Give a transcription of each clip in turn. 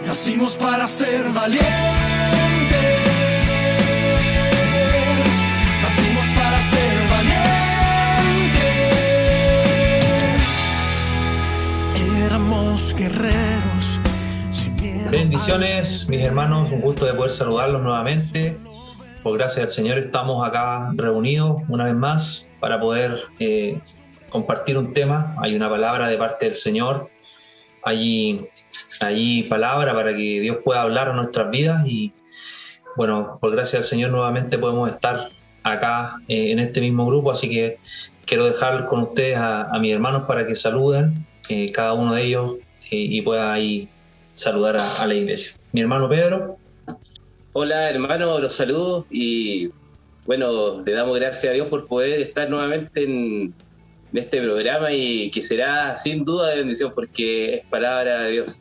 Nacimos para ser valientes. Nacimos para ser valientes. Éramos guerreros sin miedo. Bendiciones, mis hermanos, un gusto de poder saludarlos nuevamente. Por gracia del Señor estamos acá reunidos una vez más para poder compartir un tema. Hay una palabra de parte del Señor. Hay palabra para que Dios pueda hablar a nuestras vidas y bueno, por gracia del Señor nuevamente podemos estar acá en este mismo grupo, así que quiero dejar con ustedes a mis hermanos para que saluden cada uno de ellos y pueda ahí saludar a la iglesia. Mi hermano Pedro. Hola hermano, los saludo y bueno, le damos gracias a Dios por poder estar nuevamente en este programa y que será sin duda de bendición porque es palabra de Dios.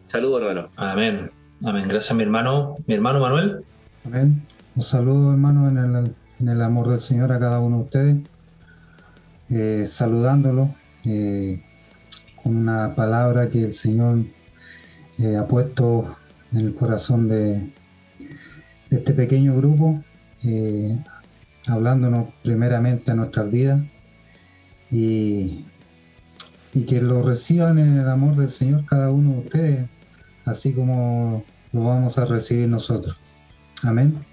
Saludos hermano. Amén, amén. Gracias mi hermano Manuel. Amén. Los saludo hermano en el amor del Señor a cada uno de ustedes, saludándolo con una palabra que el Señor ha puesto en el corazón de este pequeño grupo, hablándonos primeramente a nuestras vidas y que lo reciban en el amor del Señor cada uno de ustedes, así como lo vamos a recibir nosotros. Amén.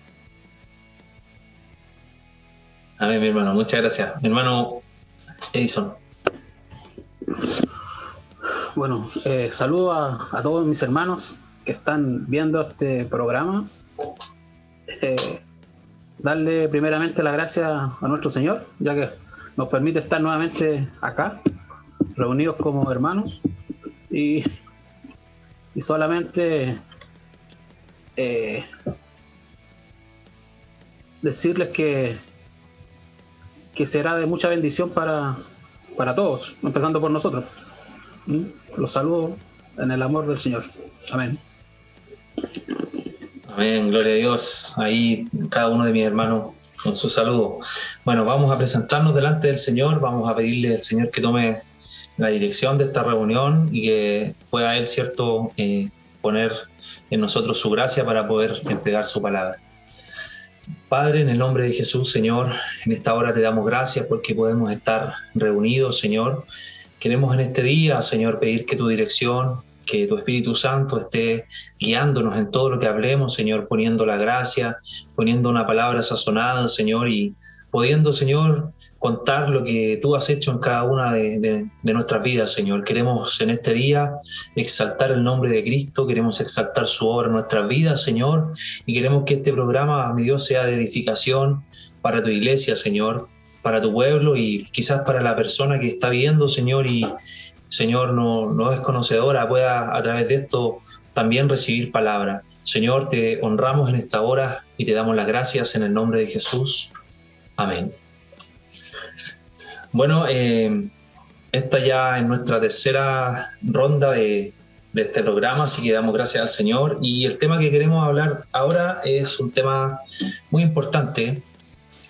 Amén, mi hermano, muchas gracias. Mi hermano Edison. Bueno, saludo a todos mis hermanos que están viendo este programa. Darle primeramente la gracia a nuestro Señor, ya que nos permite estar nuevamente acá, reunidos como hermanos, y solamente decirles que será de mucha bendición para todos, empezando por nosotros. Los saludo en el amor del Señor. Amén. Amén, gloria a Dios. Ahí cada uno de mis hermanos con su saludo. Bueno, vamos a presentarnos delante del Señor, vamos a pedirle al Señor que tome la dirección de esta reunión y que pueda Él, cierto, poner en nosotros su gracia para poder entregar su palabra. Padre, en el nombre de Jesús, Señor, en esta hora te damos gracias porque podemos estar reunidos, Señor. Queremos en este día, Señor, pedir que tu dirección, que tu Espíritu Santo esté guiándonos en todo lo que hablemos, Señor, poniendo la gracia, poniendo una palabra sazonada, Señor, y pudiendo, Señor, contar lo que tú has hecho en cada una de nuestras vidas, Señor. Queremos en este día exaltar el nombre de Cristo, queremos exaltar su obra en nuestras vidas, Señor, y queremos que este programa, mi Dios, sea de edificación para tu iglesia, Señor, para tu pueblo y quizás para la persona que está viendo, Señor, y Señor, no es conocedora, pueda a través de esto también recibir palabra. Señor, te honramos en esta hora y te damos las gracias en el nombre de Jesús. Amén. Bueno, esta ya es nuestra tercera ronda de este programa, así que damos gracias al Señor. Y el tema que queremos hablar ahora es un tema muy importante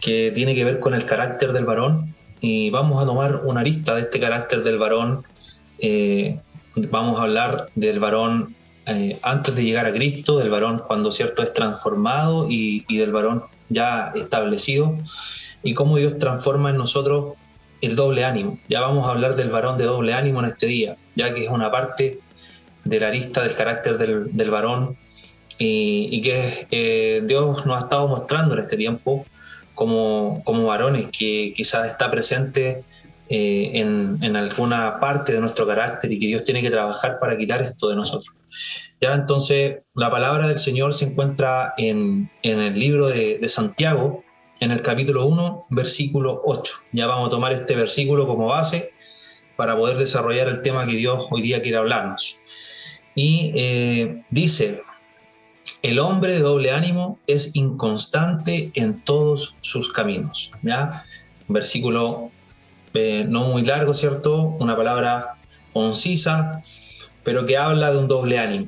que tiene que ver con el carácter del varón. Y vamos a tomar una arista de este carácter del varón. Vamos a hablar del varón antes de llegar a Cristo, del varón cuando cierto es transformado y del varón ya establecido y cómo Dios transforma en nosotros el doble ánimo. Ya vamos a hablar del varón de doble ánimo en este día, ya que es una parte de la arista del carácter del varón y que Dios nos ha estado mostrando en este tiempo como varones, que quizás está presente en alguna parte de nuestro carácter y que Dios tiene que trabajar para quitar esto de nosotros. Ya entonces la palabra del Señor se encuentra en el libro de Santiago, en el capítulo 1, versículo 8. Ya vamos a tomar este versículo como base para poder desarrollar el tema que Dios hoy día quiere hablarnos. Y dice: el hombre de doble ánimo es inconstante en todos sus caminos. ¿Ya? Un versículo no muy largo, ¿cierto? Una palabra concisa, pero que habla de un doble ánimo.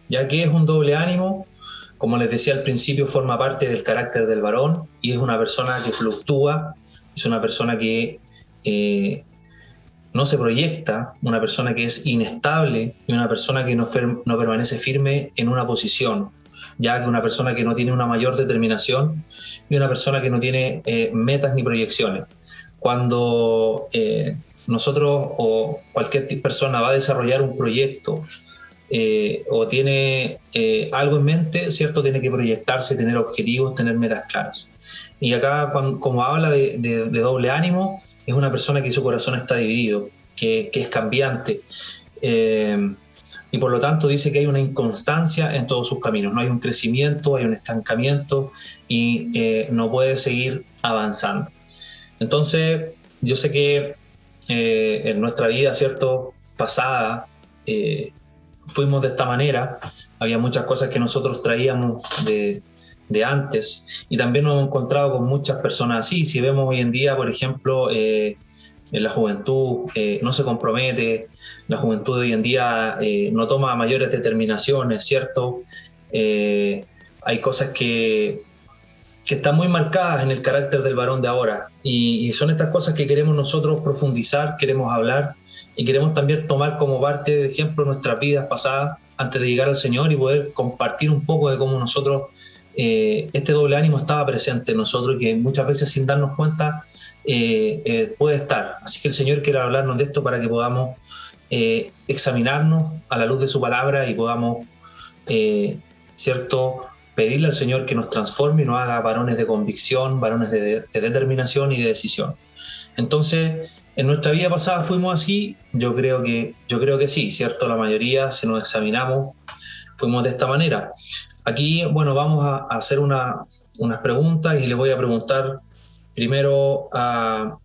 ¿Ya? ¿Qué es un doble ánimo? Como les decía al principio, forma parte del carácter del varón y es una persona que fluctúa, es una persona que no se proyecta, una persona que es inestable y una persona que no permanece firme en una posición, ya que una persona que no tiene una mayor determinación y una persona que no tiene metas ni proyecciones. Cuando nosotros o cualquier persona va a desarrollar un proyecto o tiene algo en mente, ¿cierto? Tiene que proyectarse, tener objetivos, tener metas claras. Y acá, como habla de doble ánimo, es una persona que su corazón está dividido, que es cambiante. Y por lo tanto dice que hay una inconstancia en todos sus caminos. No hay un crecimiento, hay un estancamiento y no puede seguir avanzando. Entonces, yo sé que en nuestra vida, ¿cierto?, pasada, fuimos de esta manera. Había muchas cosas que nosotros traíamos de antes y también nos hemos encontrado con muchas personas así. Si vemos hoy en día, por ejemplo, en la juventud no se compromete, la juventud de hoy en día no toma mayores determinaciones, ¿cierto? Hay cosas que están muy marcadas en el carácter del varón de ahora y son estas cosas que queremos nosotros profundizar, queremos hablar y queremos también tomar como parte de ejemplo nuestras vidas pasadas antes de llegar al Señor y poder compartir un poco de cómo nosotros este doble ánimo estaba presente en nosotros y que muchas veces sin darnos cuenta puede estar. Así que el Señor quiere hablarnos de esto para que podamos examinarnos a la luz de su palabra y podamos, ¿cierto?, pedirle al Señor que nos transforme y nos haga varones de convicción, varones de determinación y de decisión. Entonces, en nuestra vida pasada fuimos así. Yo creo que sí, ¿cierto? La mayoría, si nos examinamos, fuimos de esta manera. Aquí, bueno, vamos a hacer unas preguntas y le voy a preguntar primero a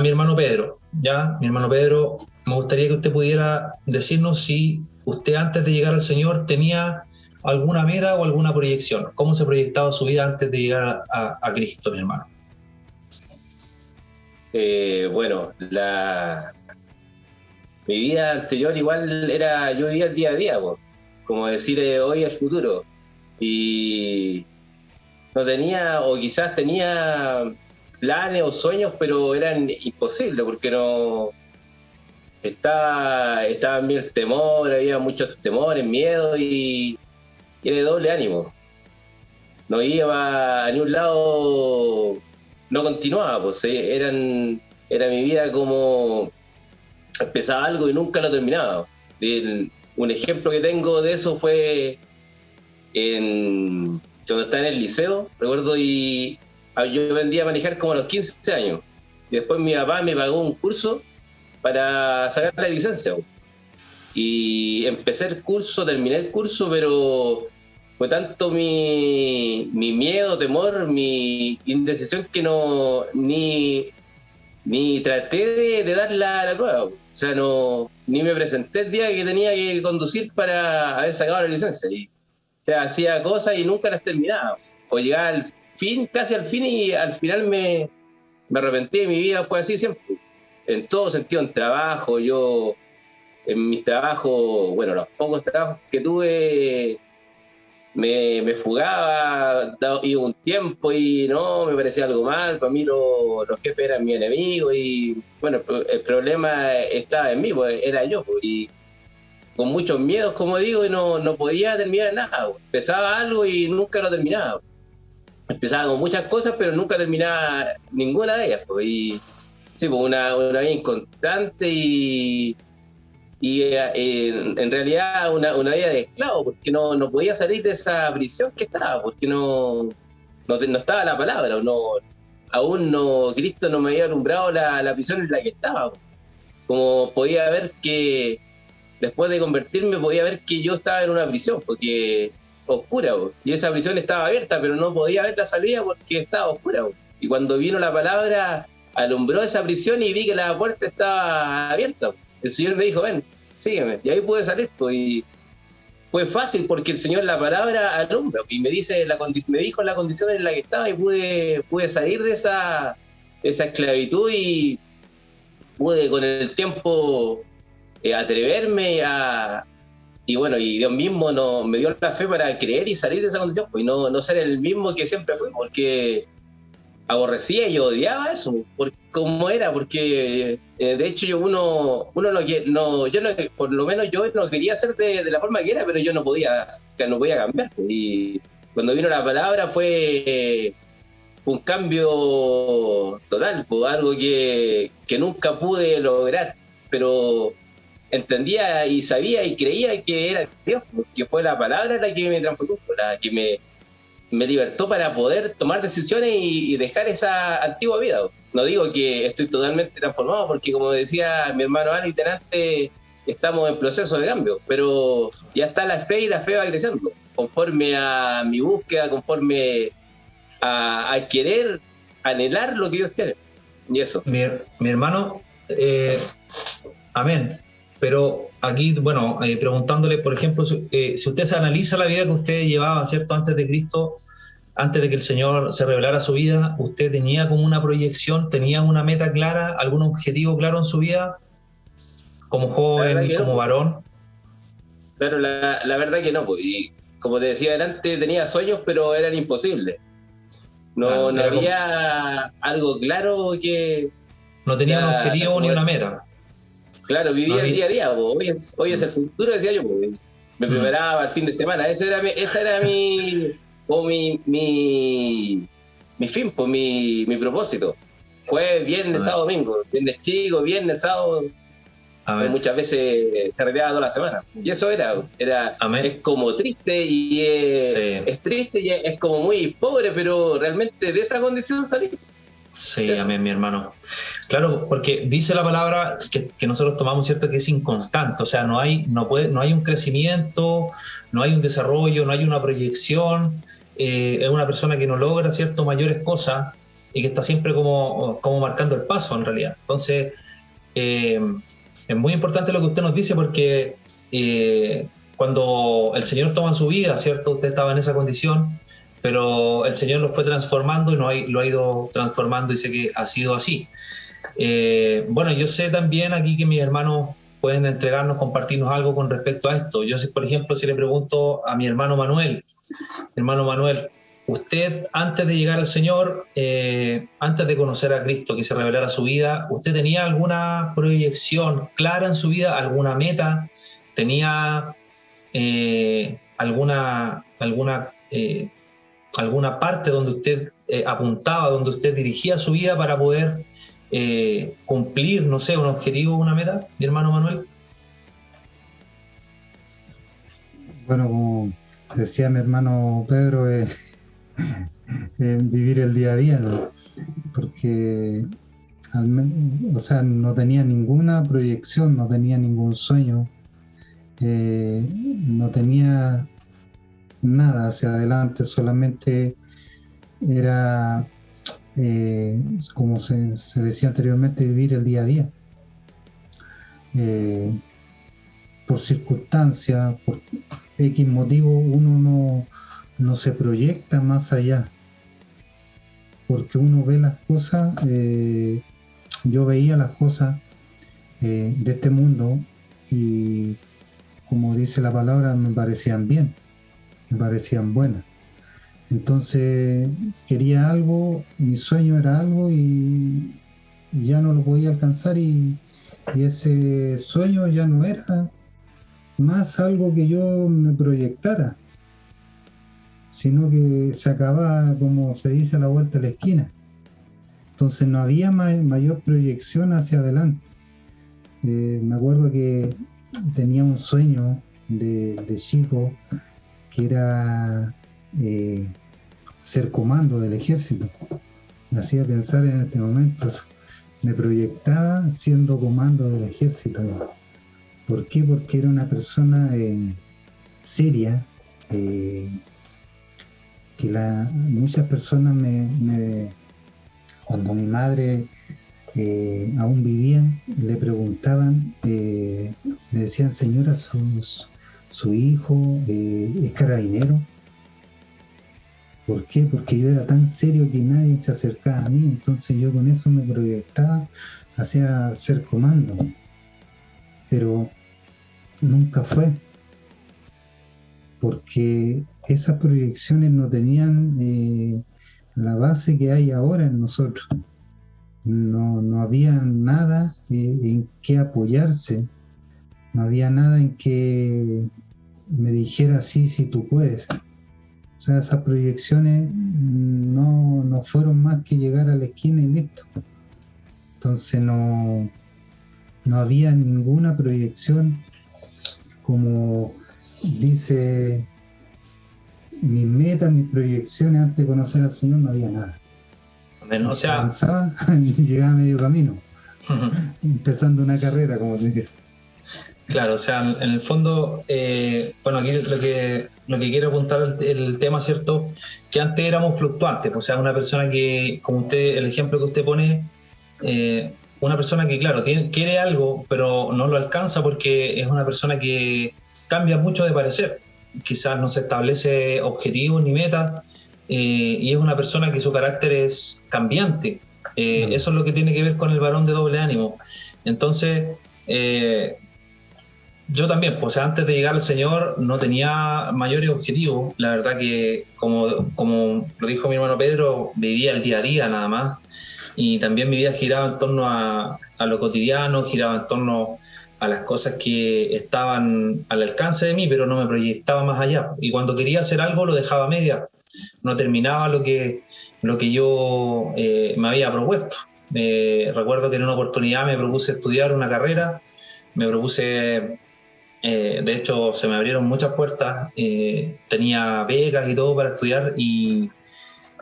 mi hermano Pedro, ¿ya? Mi hermano Pedro, me gustaría que usted pudiera decirnos si usted antes de llegar al Señor tenía alguna meta o alguna proyección. ¿Cómo se proyectaba su vida antes de llegar a Cristo, mi hermano? Bueno, mi vida anterior igual era, yo vivía el día a día, como decir hoy el futuro. Y no tenía, o quizás tenía planes o sueños, pero eran imposibles porque no estaba en mí el temor, había muchos temores, miedo y era de doble ánimo. No iba a ningún lado, no continuaba, pues era mi vida como empezaba algo y nunca lo terminaba. Un ejemplo que tengo de eso fue cuando estaba en el liceo, recuerdo, y yo aprendí a manejar como a los 15 años. Y después mi papá me pagó un curso para sacar la licencia. Y empecé el curso, terminé el curso, pero fue tanto mi miedo, temor, mi indecisión que ni traté de dar la prueba. O sea, ni me presenté el día que tenía que conducir para haber sacado la licencia. O sea, hacía cosas y nunca las terminaba. O llegaba al fin, casi al fin, y al final me arrepentí de mi vida. Fue así siempre. En todo sentido, en trabajo, en mis trabajos, bueno, los pocos trabajos que tuve, me fugaba, iba un tiempo y no, me parecía algo mal. Para mí los jefes eran mi enemigo y bueno, el problema estaba en mí, pues, era yo, pues, y con muchos miedos, como digo, y no podía terminar nada. Pues. Empezaba algo y nunca lo terminaba. Empezaba con muchas cosas, pero nunca terminaba ninguna de ellas. Pues, y sí, pues una vida inconstante y en realidad una vida de esclavo, porque no podía salir de esa prisión que estaba, porque no estaba la palabra, Cristo no me había alumbrado la prisión en la que estaba. Como podía ver que después de convertirme, podía ver que yo estaba en una prisión, porque oscura, y esa prisión estaba abierta, pero no podía ver la salida porque estaba oscura. Y cuando vino la palabra, alumbró esa prisión y vi que la puerta estaba abierta. El Señor me dijo, ven, sígueme. Y ahí pude salir, y fue fácil porque el Señor, la palabra alumbra, y me dijo la condición en la que estaba y pude salir de esa esclavitud y pude con el tiempo atreverme y bueno, y Dios mismo me dio la fe para creer y salir de esa condición, y no ser el mismo que siempre fui, porque aborrecía y odiaba eso, por cómo era, porque de hecho uno yo no, por lo menos yo no quería ser de la forma que era, pero yo no podía cambiar. Y cuando vino la palabra fue un cambio total, pues, algo que nunca pude lograr, pero entendía y sabía y creía que era Dios, porque fue la palabra la que me transformó, la que me libertó para poder tomar decisiones y dejar esa antigua vida. No digo que estoy totalmente transformado, porque como decía mi hermano Ali delante, estamos en proceso de cambio, pero ya está la fe y la fe va creciendo, conforme a mi búsqueda, conforme a querer anhelar lo que Dios tiene. Y eso. Mi hermano, amén. Pero aquí, bueno, preguntándole, por ejemplo, si usted se analiza la vida que usted llevaba, ¿cierto? Antes de Cristo, antes de que el Señor se revelara su vida, ¿usted tenía como una proyección, tenía una meta clara, algún objetivo claro en su vida? Como joven, como no, varón. Claro, la verdad que no, pues. Y como te decía antes, tenía sueños, pero eran imposibles. No, no había algo claro que... No tenía un objetivo ni una meta. Claro, vivía el día a día, pues. Hoy es el futuro, decía yo, pues. Me preparaba el fin de semana. Esa era mi fin, pues, mi propósito. Jueves, viernes, sábado, domingo. Viernes chico, viernes, sábado. Muchas veces se arreglaba toda la semana. Y eso es como triste y es triste y es como muy pobre, pero realmente de esa condición salí. Sí, eso. Amén, mi hermano. Claro, porque dice la palabra que nosotros tomamos, ¿cierto? Que es inconstante, o sea, no hay un crecimiento, no hay un desarrollo, no hay una proyección, es una persona que no logra, ¿cierto? Mayores cosas y que está siempre como marcando el paso en realidad. Entonces, es muy importante lo que usted nos dice porque cuando el Señor toma su vida, ¿cierto? Usted estaba en esa condición, pero el Señor lo fue transformando y lo ha ido transformando y sé que ha sido así. Bueno, yo sé también aquí que mis hermanos pueden entregarnos, compartirnos algo con respecto a esto. Yo sé, por ejemplo, si le pregunto a mi hermano Manuel, usted antes de llegar al Señor, antes de conocer a Cristo, que se revelara su vida, ¿usted tenía alguna proyección clara en su vida, alguna meta? ¿Tenía alguna parte donde usted apuntaba, donde usted dirigía su vida para poder cumplir, no sé, un objetivo, una meta, mi hermano Manuel? Bueno, como decía mi hermano Pedro, vivir el día a día, ¿no? Porque no tenía ninguna proyección, no tenía ningún sueño, no tenía nada hacia adelante, solamente era, como se decía anteriormente, vivir el día a día. Por circunstancias, por X motivo, uno no se proyecta más allá, porque uno ve las cosas, yo veía las cosas de este mundo y, como dice la palabra, me parecían bien, me parecían buenas. Entonces quería algo, mi sueño era algo y ya no lo podía alcanzar y ese sueño ya no era más algo que yo me proyectara, sino que se acababa, como se dice, a la vuelta de la esquina. Entonces no había mayor proyección hacia adelante. Me acuerdo que tenía un sueño de chico que era ser comando del ejército. Me hacía pensar en este momento, me proyectaba siendo comando del ejército. ¿Por qué? Porque era una persona seria, que muchas personas cuando mi madre aún vivía, le preguntaban, le decían: señora, su hijo es carabinero. ¿Por qué? Porque yo era tan serio que nadie se acercaba a mí, entonces yo con eso me proyectaba hacia ser comando. Pero nunca fue, porque esas proyecciones no tenían la base que hay ahora en nosotros. No había nada en qué apoyarse, no había nada en que me dijera sí, tú puedes. O sea, esas proyecciones no fueron más que llegar a la esquina y listo. Entonces no había ninguna proyección, como dice mis metas, mis proyecciones antes de conocer al Señor, no había nada. O sea, avanzaba y llegaba a medio camino, empezando una carrera, como se dice. claro, o sea, en el fondo, bueno, aquí lo que quiero apuntar el tema, ¿cierto? Que antes éramos fluctuantes, o sea, una persona que, como usted, el ejemplo que usted pone, una persona que, claro, quiere algo, pero no lo alcanza porque es una persona que cambia mucho de parecer. Quizás no se establece objetivos ni metas, y es una persona que su carácter es cambiante. Eso es lo que tiene que ver con el varón de doble ánimo. Entonces, yo también, pues antes de llegar al Señor no tenía mayores objetivos. La verdad que, como lo dijo mi hermano Pedro, vivía el día a día nada más. Y también mi vida giraba en torno a lo cotidiano, giraba en torno a las cosas que estaban al alcance de mí, pero no me proyectaba más allá. Y cuando quería hacer algo lo dejaba a media, no terminaba lo que yo me había propuesto. Recuerdo que en una oportunidad me propuse estudiar una carrera, me propuse, de hecho se me abrieron muchas puertas, tenía becas y todo para estudiar y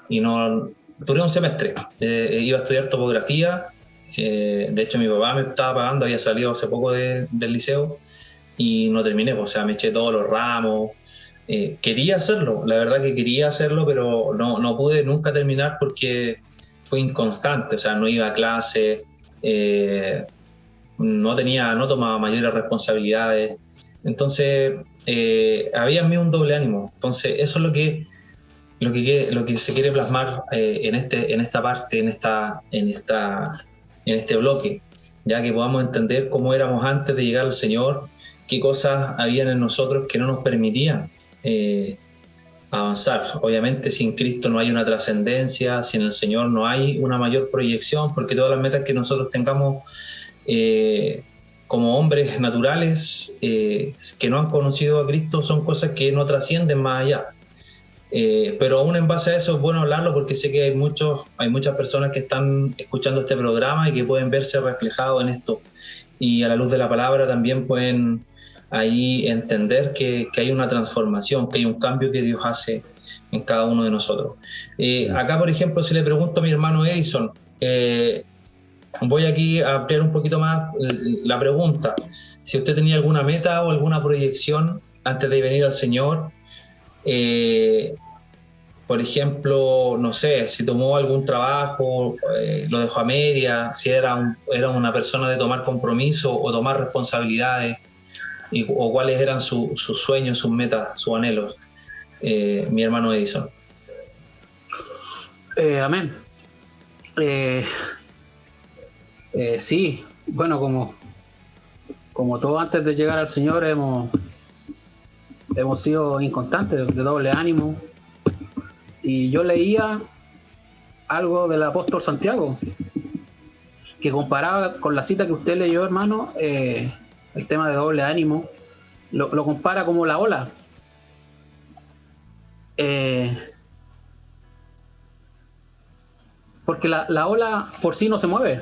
no duré un semestre. Iba a estudiar topografía. De hecho mi papá me estaba pagando, había salido hace poco del liceo y no terminé, o sea, me eché todos los ramos. Quería hacerlo, la verdad que quería hacerlo, pero no pude nunca terminar porque fue inconstante, o sea, no iba a clase, no tomaba mayores responsabilidades, entonces había en mí un doble ánimo. Entonces eso es lo que se quiere plasmar en esta parte, en este bloque, ya que podamos entender cómo éramos antes de llegar al Señor, qué cosas habían en nosotros que no nos permitían avanzar. Obviamente sin Cristo no hay una trascendencia, sin el Señor no hay una mayor proyección, porque todas las metas que nosotros tengamos como hombres naturales que no han conocido a Cristo son cosas que no trascienden más allá. Pero aún en base a eso es bueno hablarlo porque sé que hay muchas personas que están escuchando este programa y que pueden verse reflejados en esto, y a la luz de la palabra también pueden ahí entender que hay una transformación, que hay un cambio que Dios hace en cada uno de nosotros. Acá, por ejemplo, si le pregunto a mi hermano Edison, voy aquí a ampliar un poquito más la pregunta. Si usted tenía alguna meta o alguna proyección antes de venir al Señor, por ejemplo, no sé, si tomó algún trabajo, lo dejó a media, si era una persona de tomar compromiso o tomar responsabilidades, o cuáles eran sus sueños, sus metas, sus anhelos, mi hermano Edison. Amén. Sí, bueno, como todo antes de llegar al Señor hemos sido inconstantes, de doble ánimo. Y yo leía algo del apóstol Santiago, que comparaba con la cita que usted leyó, hermano, el tema de doble ánimo, lo compara como la ola. Porque la ola por sí no se mueve.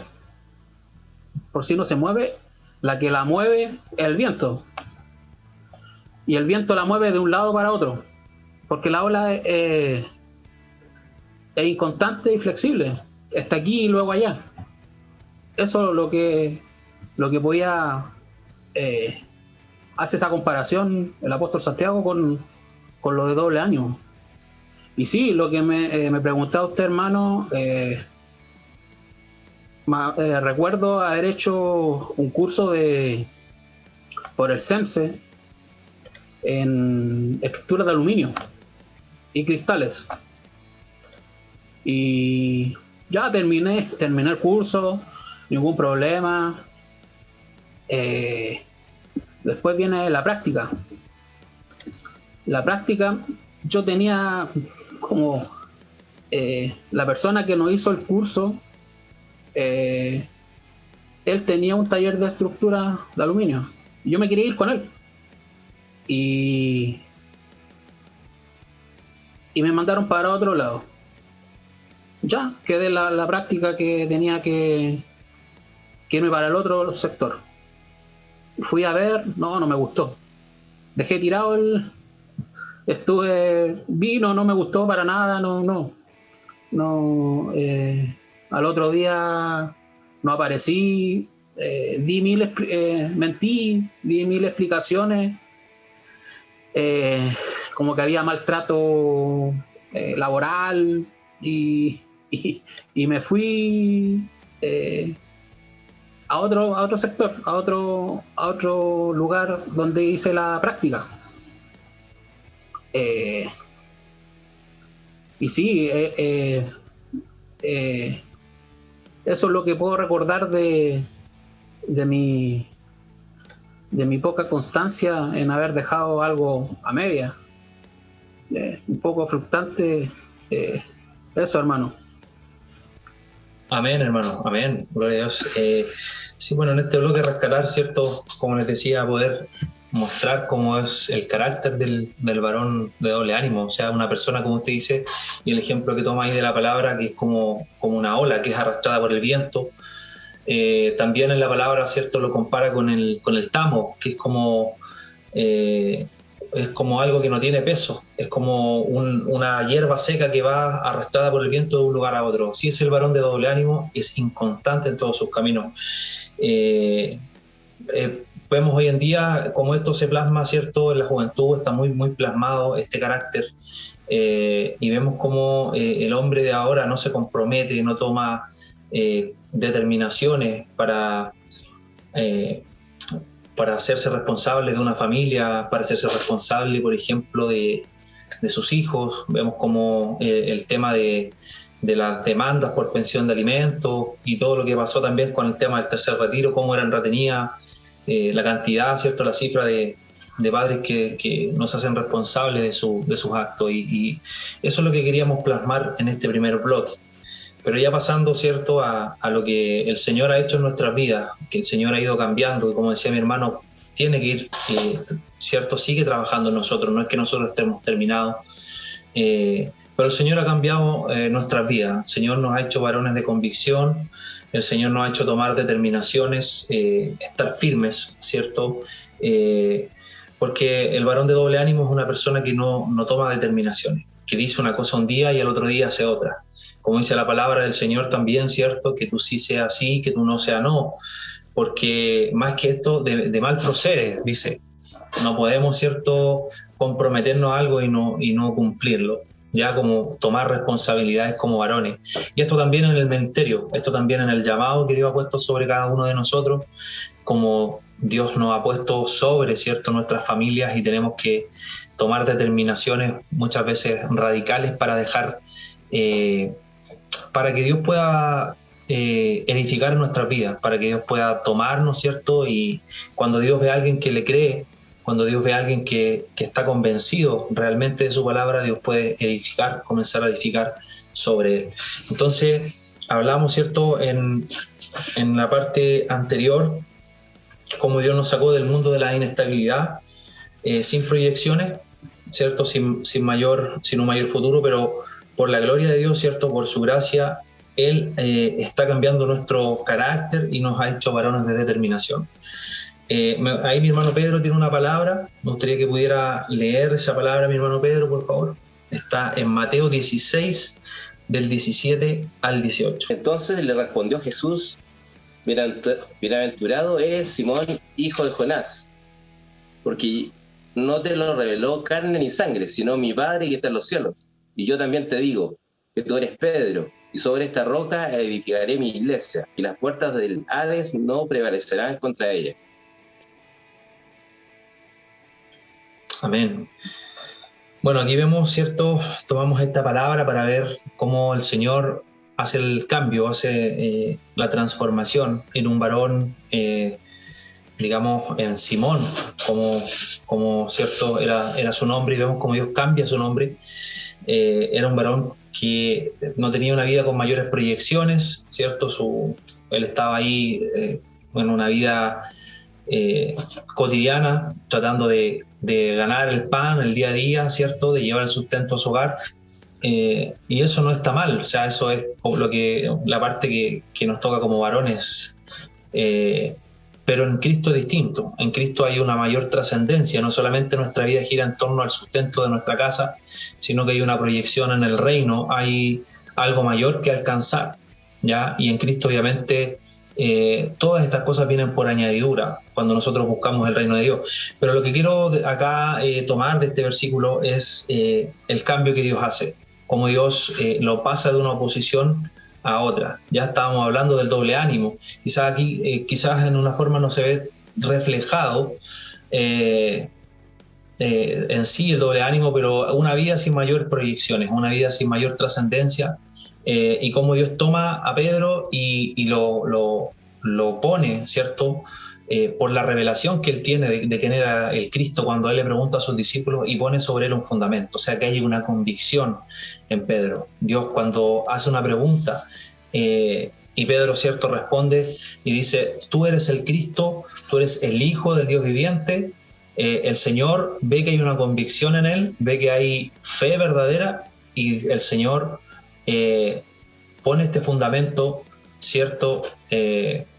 Por sí no se mueve, la que la mueve es el viento. Y el viento la mueve de un lado para otro. Porque la ola es inconstante y flexible. Está aquí y luego allá. Eso es lo que podía hace esa comparación el apóstol Santiago con lo de doble ánimo. Y sí, lo que me preguntaba usted, hermano, recuerdo haber hecho un curso por el CEMSE en estructuras de aluminio y cristales. Y ya terminé el curso, ningún problema. Después viene la práctica. La práctica, yo tenía como la persona que nos hizo el curso, él tenía un taller de estructura de aluminio. Y yo me quería ir con él. Y me mandaron para otro lado. Ya, quedé la práctica que tenía que irme para el otro sector. Fui a ver, no me gustó. Dejé tirado vino, no me gustó para nada, al otro día no aparecí, mentí, di mil explicaciones, como que había maltrato laboral y me fui a otro sector, a otro lugar donde hice la práctica. Y sí, eso es lo que puedo recordar de mi poca constancia en haber dejado algo a media. Un poco frustrante eso, hermano. Amén, hermano, amén, gloria a Dios. Sí, bueno, en este bloque rescatar, ¿cierto? Como les decía, poder mostrar cómo es el carácter del varón de doble ánimo, o sea, una persona, como usted dice, y el ejemplo que toma ahí de la palabra, que es como una ola que es arrastrada por el viento. También en la palabra, ¿cierto?, lo compara con el tamo, que es como algo que no tiene peso, es como una hierba seca que va arrastrada por el viento de un lugar a otro. Si es el varón de doble ánimo, es inconstante en todos sus caminos. Vemos hoy en día cómo esto se plasma, ¿cierto?, en la juventud, está muy, muy plasmado este carácter, y vemos cómo el hombre de ahora no se compromete, no toma determinaciones para hacerse responsable de una familia, para hacerse responsable, por ejemplo, de sus hijos. Vemos como el tema de las demandas por pensión de alimentos y todo lo que pasó también con el tema del tercer retiro, cómo eran retenidas la cantidad, ¿cierto?, la cifra de padres que nos hacen responsables de sus actos. Y eso es lo que queríamos plasmar en este primer bloque. Pero ya pasando, ¿cierto?, a lo que el Señor ha hecho en nuestras vidas, que el Señor ha ido cambiando, y como decía mi hermano, tiene que ir, ¿cierto?, sigue trabajando en nosotros, no es que nosotros estemos terminados, pero el Señor ha cambiado nuestras vidas. El Señor nos ha hecho varones de convicción, el Señor nos ha hecho tomar determinaciones, estar firmes, ¿cierto?, porque el varón de doble ánimo es una persona que no toma determinaciones, que dice una cosa un día y al otro día hace otra. Como dice la palabra del Señor también, ¿cierto?, que tú sí seas sí, que tú no seas no, porque más que esto de mal procede, dice. No podemos, ¿cierto?, comprometernos a algo y no cumplirlo, ya como tomar responsabilidades como varones. Y esto también en el ministerio, esto también en el llamado que Dios ha puesto sobre cada uno de nosotros, como Dios nos ha puesto sobre, ¿cierto?, nuestras familias, y tenemos que tomar determinaciones muchas veces radicales para dejar... para que Dios pueda edificar nuestras vidas, para que Dios pueda tomarnos, ¿cierto? Y cuando Dios ve a alguien que le cree, cuando Dios ve a alguien que está convencido realmente de su palabra, Dios puede comenzar a edificar sobre él. Entonces, hablamos, ¿cierto?, en la parte anterior, cómo Dios nos sacó del mundo de la inestabilidad, sin proyecciones, ¿cierto?, sin un mayor futuro, pero por la gloria de Dios, ¿cierto?, por su gracia, Él está cambiando nuestro carácter y nos ha hecho varones de determinación. Ahí mi hermano Pedro tiene una palabra, me gustaría que pudiera leer esa palabra, mi hermano Pedro, por favor. Está en Mateo 16, del 17 al 18. Entonces le respondió Jesús: bienaventurado eres, Simón, hijo de Jonás, porque no te lo reveló carne ni sangre, sino mi Padre que está en los cielos. Y yo también te digo que tú eres Pedro, y sobre esta roca edificaré mi iglesia, y las puertas del Hades no prevalecerán contra ella. Amén. Bueno, aquí vemos, ¿cierto?, tomamos esta palabra para ver cómo el Señor hace el cambio, hace la transformación en un varón de digamos, en Simón, como cierto, era su nombre, y vemos como Dios cambia su nombre. Era un varón que no tenía una vida con mayores proyecciones, ¿cierto? Él estaba ahí en una vida cotidiana, tratando de ganar el pan el día a día, ¿cierto? De llevar el sustento a su hogar. Y eso no está mal, o sea, eso es la parte que nos toca como varones. Pero en Cristo es distinto. En Cristo hay una mayor trascendencia. No solamente nuestra vida gira en torno al sustento de nuestra casa, sino que hay una proyección en el reino, hay algo mayor que alcanzar, ¿ya? Y en Cristo, obviamente, todas estas cosas vienen por añadidura cuando nosotros buscamos el reino de Dios. Pero lo que quiero acá tomar de este versículo es el cambio que Dios hace, cómo Dios lo pasa de una oposición a otra. Ya estábamos hablando del doble ánimo. Quizás aquí, quizás en una forma no se ve reflejado en sí el doble ánimo, pero una vida sin mayor proyecciones, una vida sin mayor trascendencia, y cómo Dios toma a Pedro y lo pone, ¿cierto? Por la revelación que él tiene de quién era el Cristo cuando él le pregunta a sus discípulos y pone sobre él un fundamento. O sea que hay una convicción en Pedro. Dios cuando hace una pregunta y Pedro, ¿cierto?, responde y dice: tú eres el Cristo, tú eres el Hijo del Dios viviente. El Señor ve que hay una convicción en él, ve que hay fe verdadera y el Señor pone este fundamento, ¿cierto?,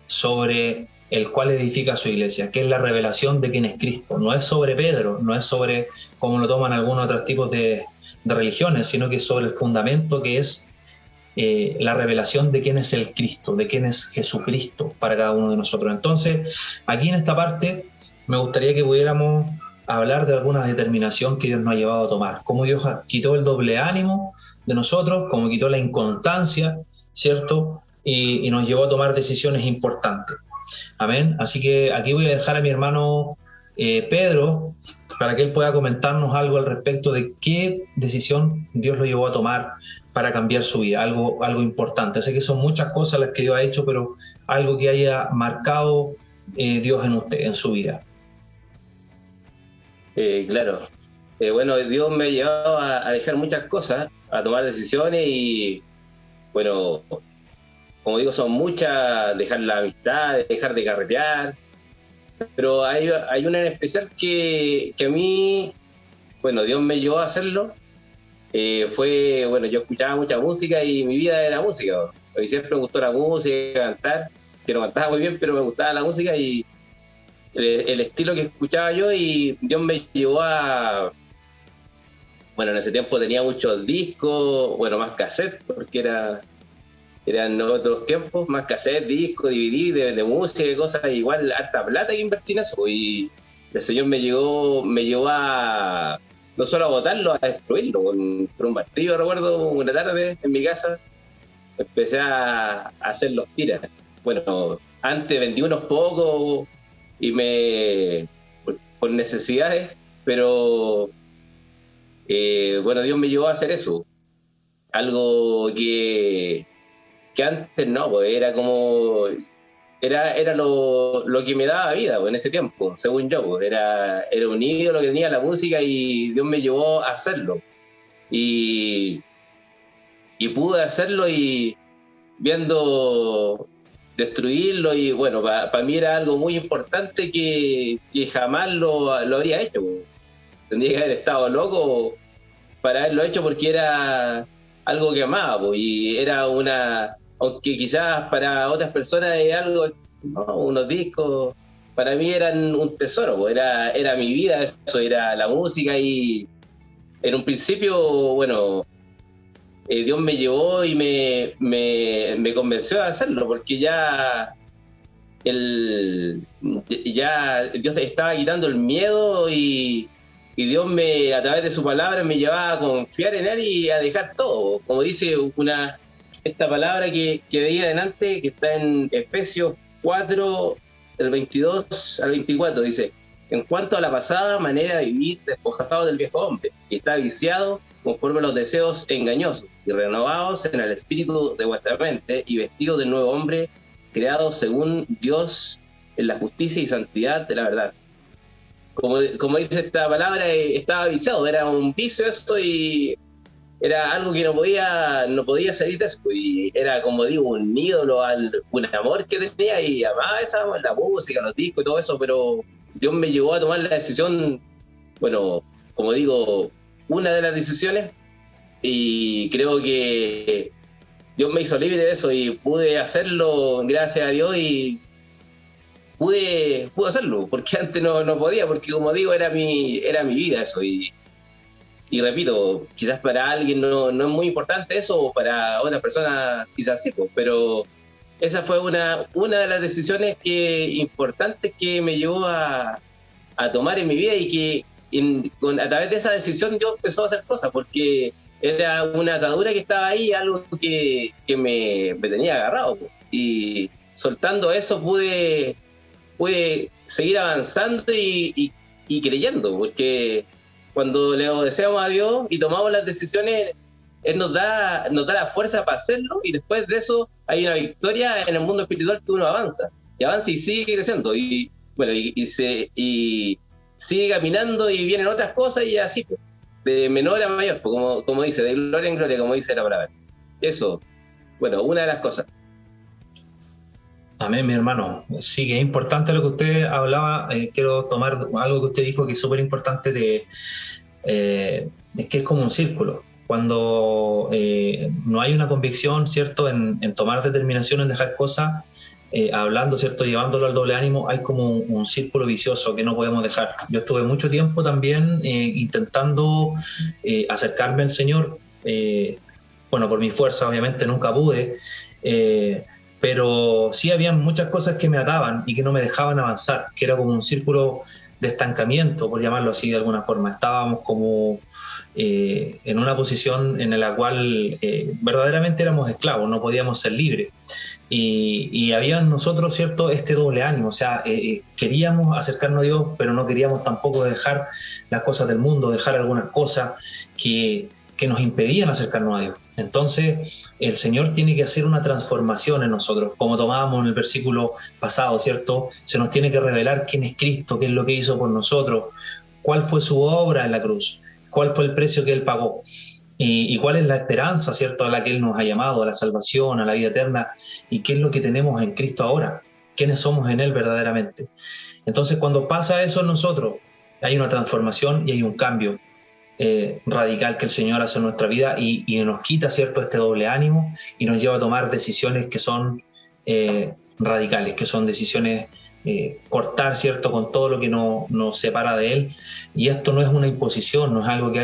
sobre el cual edifica su iglesia, que es la revelación de quién es Cristo. No es sobre Pedro, no es sobre como lo toman algunos otros tipos de religiones, sino que es sobre el fundamento que es la revelación de quién es el Cristo, de quién es Jesucristo para cada uno de nosotros. Entonces, aquí en esta parte me gustaría que pudiéramos hablar de alguna determinación que Dios nos ha llevado a tomar, cómo Dios quitó el doble ánimo de nosotros, cómo quitó la inconstancia, ¿cierto? Y nos llevó a tomar decisiones importantes. Amén. Así que aquí voy a dejar a mi hermano Pedro para que él pueda comentarnos algo al respecto de qué decisión Dios lo llevó a tomar para cambiar su vida, algo importante. Sé que son muchas cosas las que Dios ha hecho, pero algo que haya marcado Dios en usted, en su vida. Claro. Bueno, Dios me ha llevado a dejar muchas cosas, a tomar decisiones y, bueno, como digo, son muchas: dejar la amistad, dejar de carretear, pero hay una en especial que a mí, bueno, Dios me llevó a hacerlo. Bueno, yo escuchaba mucha música y mi vida era música. A mí siempre me gustó la música, cantar, que no cantaba muy bien, pero me gustaba la música y el estilo que escuchaba yo, y Dios me llevó a... Bueno, en ese tiempo tenía muchos discos, bueno, más cassette, porque eran otros tiempos, más cassette, disco, DVD, de música y cosas, igual harta plata que invertí en eso, y el Señor me llevó a no solo a botarlo, a destruirlo con un martillo. Recuerdo una tarde en mi casa, empecé a hacer los tiras. Bueno, antes vendí unos pocos y por necesidades, pero bueno, Dios me llevó a hacer eso, algo que antes no, pues era como... Era lo que me daba vida, pues, en ese tiempo, según yo, pues, era un ídolo que tenía la música y Dios me llevó a hacerlo. Y pude hacerlo, y viendo destruirlo, y bueno, para mí era algo muy importante que jamás lo habría hecho, pues. Tendría que haber estado loco para haberlo hecho, porque era algo que amaba, pues, y era aunque quizás para otras personas es algo, ¿no?, unos discos, para mí eran un tesoro, pues, era mi vida, eso era la música. Y en un principio, bueno, Dios me llevó y me convenció de hacerlo, porque ya Dios estaba quitando el miedo, y Dios a través de su palabra me llevaba a confiar en Él y a dejar todo, como dice esta palabra que veía delante, que está en Efesios 4, del 22 al 24, dice: en cuanto a la pasada manera de vivir, despojado del viejo hombre, que está viciado conforme a los deseos engañosos, y renovados en el espíritu de vuestra mente, y vestidos del nuevo hombre, creado según Dios en la justicia y santidad de la verdad. Como dice esta palabra, estaba viciado, era un vicio eso, y era algo que no podía salir de eso, y era, como digo, un ídolo, un amor que tenía, y amaba la música, los discos y todo eso, pero Dios me llevó a tomar la decisión, bueno, como digo, una de las decisiones, y creo que Dios me hizo libre de eso y pude hacerlo gracias a Dios, y pude hacerlo, porque antes no podía, porque como digo, era mi vida eso, y repito, quizás para alguien no es muy importante eso, o para otra persona quizás sí, pues, pero esa fue una de las decisiones importantes que me llevó a tomar en mi vida, y que a través de esa decisión yo empezó a hacer cosas, porque era una atadura que estaba ahí, algo que me tenía agarrado, pues, y soltando eso pude seguir avanzando y creyendo, porque cuando le obedecemos a Dios y tomamos las decisiones, Él nos da la fuerza para hacerlo, y después de eso hay una victoria en el mundo espiritual, que uno avanza y sigue creciendo, y bueno, y sigue caminando, y vienen otras cosas, y así, pues, de menor a mayor, pues, como dice, de gloria en gloria, como dice la palabra. Eso, bueno, una de las cosas. Amén, mi hermano. Sí, que es importante lo que usted hablaba. Quiero tomar algo que usted dijo, que es súper importante, es que es como un círculo. Cuando no hay una convicción, ¿cierto?, en tomar determinación, en dejar cosas, hablando, ¿cierto?, llevándolo al doble ánimo, hay como un círculo vicioso que no podemos dejar. Yo estuve mucho tiempo también intentando acercarme al Señor. Bueno, por mi fuerza, obviamente, nunca pude. Pero sí había muchas cosas que me ataban y que no me dejaban avanzar, que era como un círculo de estancamiento, por llamarlo así de alguna forma. Estábamos como en una posición en la cual verdaderamente éramos esclavos, no podíamos ser libres. Y había en nosotros, ¿cierto?, este doble ánimo, o sea, queríamos acercarnos a Dios, pero no queríamos tampoco dejar las cosas del mundo, dejar algunas cosas que nos impedían acercarnos a Dios. Entonces, el Señor tiene que hacer una transformación en nosotros, como tomábamos en el versículo pasado, ¿cierto? Se nos tiene que revelar quién es Cristo, qué es lo que hizo por nosotros, cuál fue su obra en la cruz, cuál fue el precio que Él pagó, y cuál es la esperanza, ¿cierto?, a la que Él nos ha llamado, a la salvación, a la vida eterna, y qué es lo que tenemos en Cristo ahora, quiénes somos en Él verdaderamente. Entonces, cuando pasa eso en nosotros, hay una transformación y hay un cambio radical que el Señor hace en nuestra vida, y nos quita, ¿cierto?, este doble ánimo, y nos lleva a tomar decisiones que son radicales, que son decisiones cortar, ¿cierto?, con todo lo que nos separa de Él. Y esto no es una imposición, no es algo que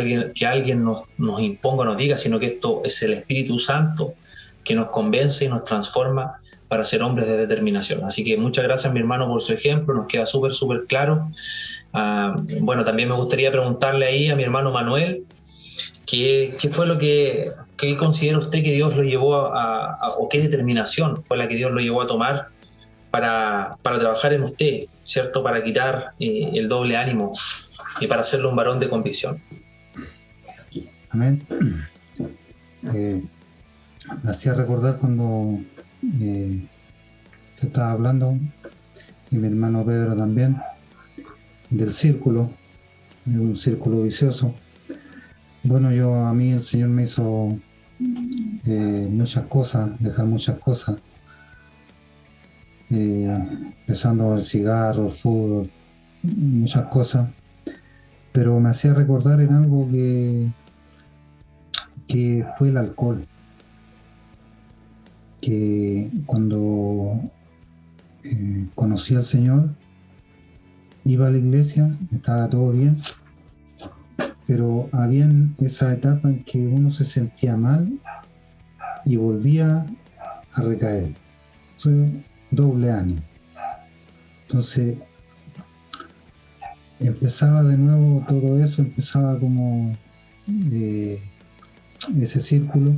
alguien nos imponga o nos diga, sino que esto es el Espíritu Santo que nos convence y nos transforma para ser hombres de determinación. Así que muchas gracias, mi hermano, por su ejemplo, nos queda súper claro. Bueno, también me gustaría preguntarle ahí a mi hermano Manuel, ¿qué fue lo que considera usted que Dios lo llevó o qué determinación fue la que Dios lo llevó a tomar para trabajar en usted, ¿cierto?, para quitar el doble ánimo y para hacerlo un varón de convicción? Amén. Me hacía recordar cuando te estaba hablando, y mi hermano Pedro también, del círculo, un círculo vicioso. Bueno, a mí el Señor me hizo muchas cosas, dejar muchas cosas, empezando el cigarro, el fútbol, muchas cosas, pero me hacía recordar en algo que fue el alcohol, que cuando conocí al Señor, iba a la iglesia, estaba todo bien, pero había esa etapa en que uno se sentía mal y volvía a recaer. Fue doble ánimo. Entonces empezaba de nuevo todo eso, empezaba como ese círculo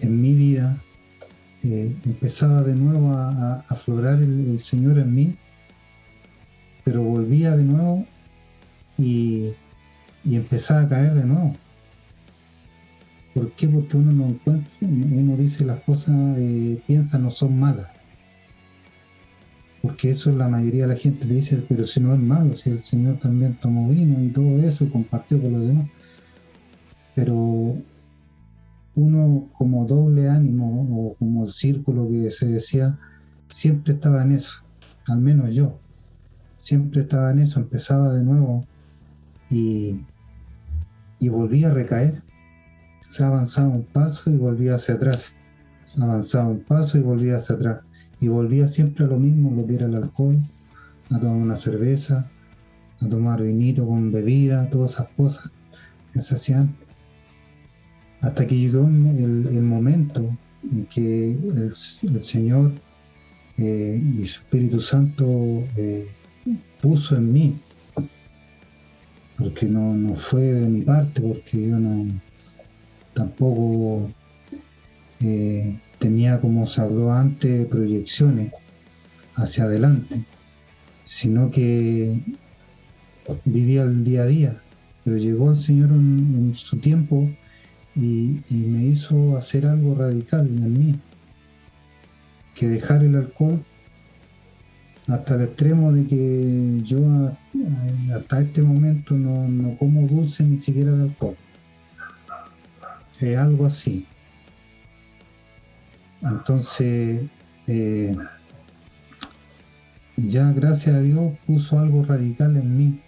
en mi vida, empezaba de nuevo a aflorar el Señor en mí, pero volvía de nuevo y empezaba a caer de nuevo. ¿Por qué? Porque uno no encuentra, uno dice las cosas, piensa, no son malas. porque eso la mayoría de la gente le dice, pero si no es malo, si el Señor también tomó vino y todo eso, y compartió con los demás. Pero uno como doble ánimo, o como el círculo que se decía, siempre estaba en eso, al menos yo, siempre estaba en eso, empezaba de nuevo y volvía a recaer. O sea, avanzaba un paso y volvía hacia atrás, avanzaba un paso y volvía hacia atrás, y volvía siempre a lo mismo, lo que era el alcohol, a tomar una cerveza, a tomar vinito con bebida, todas esas cosas que se hacían, hasta que llegó el momento en que el Señor y su Espíritu Santo puso en mí, porque no fue de mi parte, porque yo tampoco tenía, como se habló antes, proyecciones hacia adelante, sino que vivía el día a día. Pero llegó el Señor en su tiempo y me hizo hacer algo radical en mí, que dejar el alcohol hasta el extremo de que yo hasta este momento no como dulce ni siquiera de alcohol. Algo así. Entonces, ya gracias a Dios puso algo radical en mí,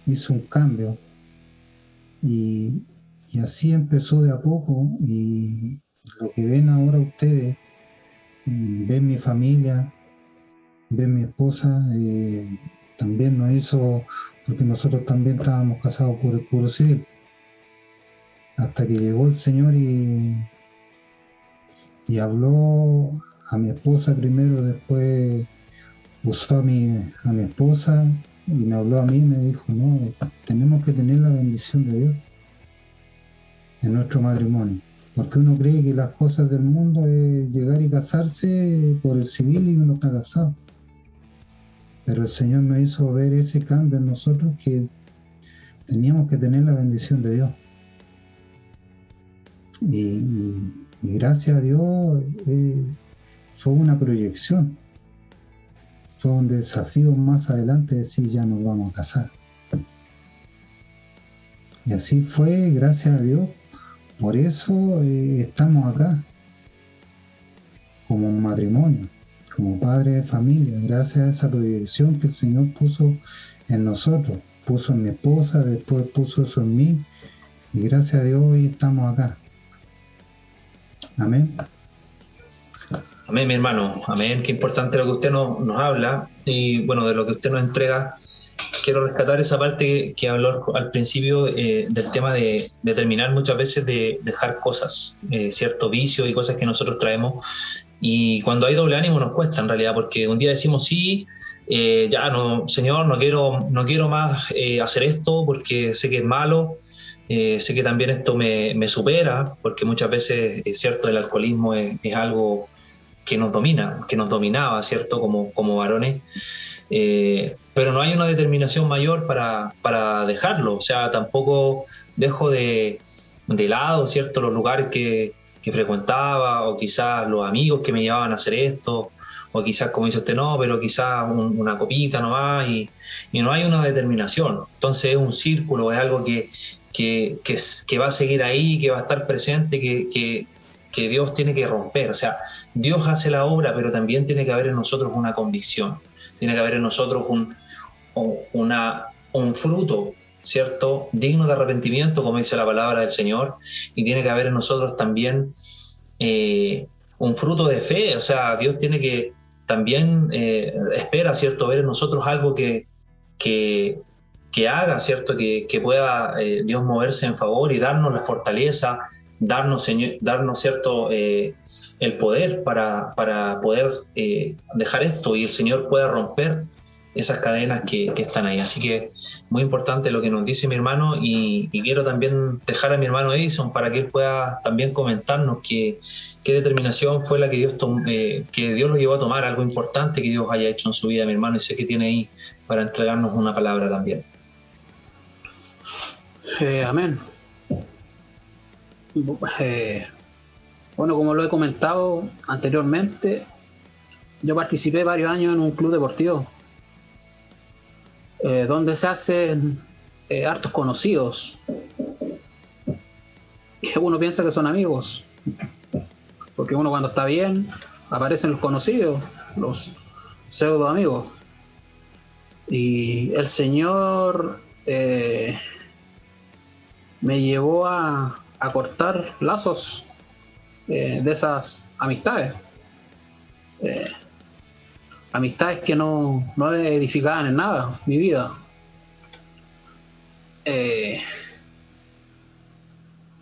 hizo un cambio, y así empezó de a poco, y lo que ven ahora ustedes, ven mi familia, ven mi esposa, también nos hizo, porque nosotros también estábamos casados por el puro civil, hasta que llegó el Señor y habló a mi esposa primero, después usó a mi esposa y me habló a mí y me dijo, no, tenemos que tener la bendición de Dios en nuestro matrimonio, porque uno cree que las cosas del mundo es llegar y casarse por el civil y uno está casado, pero el Señor nos hizo ver ese cambio en nosotros, que teníamos que tener la bendición de Dios, y gracias a Dios fue una proyección, fue un desafío más adelante, decir ya nos vamos a casar, y así fue, gracias a Dios. Por eso estamos acá, como un matrimonio, como padre de familia, gracias a esa proyección que el Señor puso en nosotros, puso en mi esposa, después puso eso en mí, y gracias a Dios hoy estamos acá. Amén. Amén, mi hermano, amén. Qué importante lo que usted nos habla, y bueno, de lo que usted nos entrega. Quiero rescatar esa parte que habló al principio del tema de terminar muchas veces de dejar cosas, ciertos vicios y cosas que nosotros traemos, y cuando hay doble ánimo nos cuesta en realidad, porque un día decimos sí, ya no, Señor, no quiero más hacer esto porque sé que es malo, sé que también esto me supera, porque muchas veces es cierto, el alcoholismo es algo que nos domina, que nos dominaba, cierto, como varones. Pero no hay una determinación mayor para dejarlo, o sea, tampoco dejo de lado, ¿cierto?, los lugares que frecuentaba, o quizás los amigos que me llevaban a hacer esto, o quizás, como dice usted, no, pero quizás una copita nomás, y no hay una determinación. Entonces es un círculo, es algo que va a seguir ahí, que va a estar presente, que Dios tiene que romper. O sea, Dios hace la obra, pero también tiene que haber en nosotros una convicción, tiene que haber en nosotros un fruto, ¿cierto?, digno de arrepentimiento, como dice la palabra del Señor, y tiene que haber en nosotros también un fruto de fe. O sea, Dios tiene que también espera, ¿cierto?, ver en nosotros algo que haga, ¿cierto?, que pueda Dios moverse en favor y darnos la fortaleza, darnos, ¿cierto?, el poder para poder dejar esto, y el Señor pueda romper esas cadenas que están ahí. Así que muy importante lo que nos dice mi hermano, y quiero también dejar a mi hermano Edison para que él pueda también comentarnos qué determinación fue la que Dios lo llevó a tomar, algo importante que Dios haya hecho en su vida, mi hermano, y sé que tiene ahí para entregarnos una palabra también. Amén. Bueno, como lo he comentado anteriormente, yo participé varios años en un club deportivo donde se hacen hartos conocidos que uno piensa que son amigos, porque uno cuando está bien aparecen los conocidos, los pseudo amigos, y el Señor me llevó a cortar lazos de esas amistades, amistades que no edificaban en nada mi vida.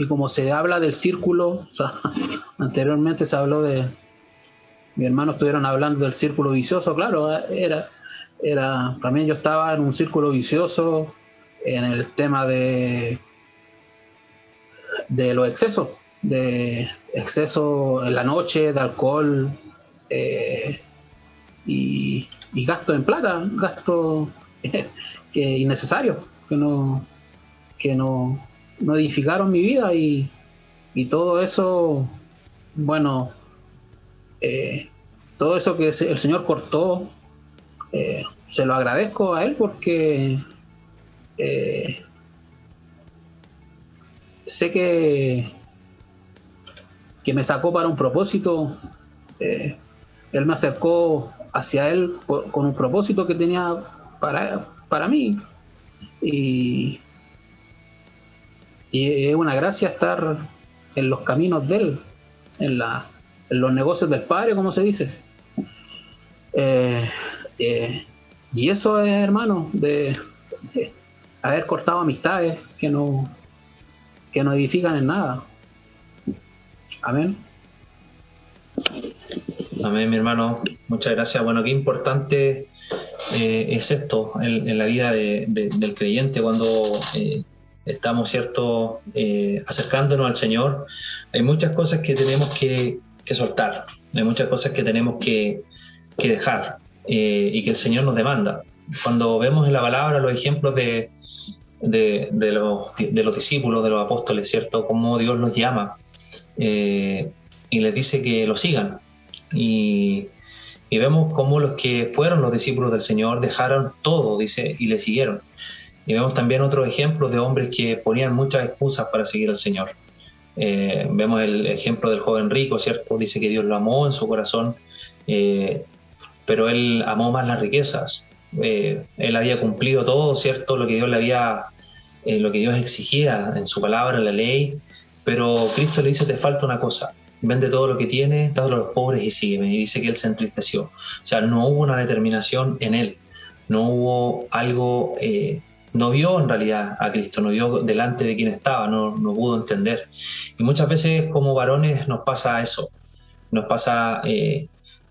Y como se habla del círculo, o sea, anteriormente se habló de, mis hermanos estuvieron hablando del círculo vicioso, claro, era también yo estaba en un círculo vicioso en el tema de los excesos, de exceso en la noche, de alcohol, y gasto en plata, gasto innecesarios que no edificaron mi vida, y todo eso, bueno, todo eso que el Señor cortó, se lo agradezco a Él, porque sé que me sacó para un propósito. Él me acercó hacia Él con un propósito que tenía para mí, y es una gracia estar en los caminos de Él, en los negocios del Padre, como se dice. Y eso es, hermano, de haber cortado amistades que no edifican en nada. Amén. Amén, mi hermano. Muchas gracias. Bueno, qué importante es esto en la vida del creyente cuando estamos, ¿cierto?, acercándonos al Señor. Hay muchas cosas que tenemos que soltar, hay muchas cosas que tenemos que dejar, y que el Señor nos demanda. Cuando vemos en la palabra los ejemplos de los discípulos, de los apóstoles, ¿cierto?, cómo Dios los llama y les dice que lo sigan. Y vemos cómo los que fueron los discípulos del Señor dejaron todo, dice, y le siguieron. Y vemos también otros ejemplos de hombres que ponían muchas excusas para seguir al Señor. Vemos el ejemplo del joven rico, ¿cierto? Dice que Dios lo amó en su corazón, pero él amó más las riquezas. Él había cumplido todo, ¿cierto?, lo que Dios exigía en su palabra, en la ley, pero Cristo le dice: te falta una cosa, vende todo lo que tienes, dáselo a los pobres y sígueme. Y dice que él se entristeció. O sea, no hubo una determinación en él, no hubo algo, no vio en realidad a Cristo, no vio delante de quién estaba, no pudo entender. Y muchas veces como varones nos pasa eso, nos pasa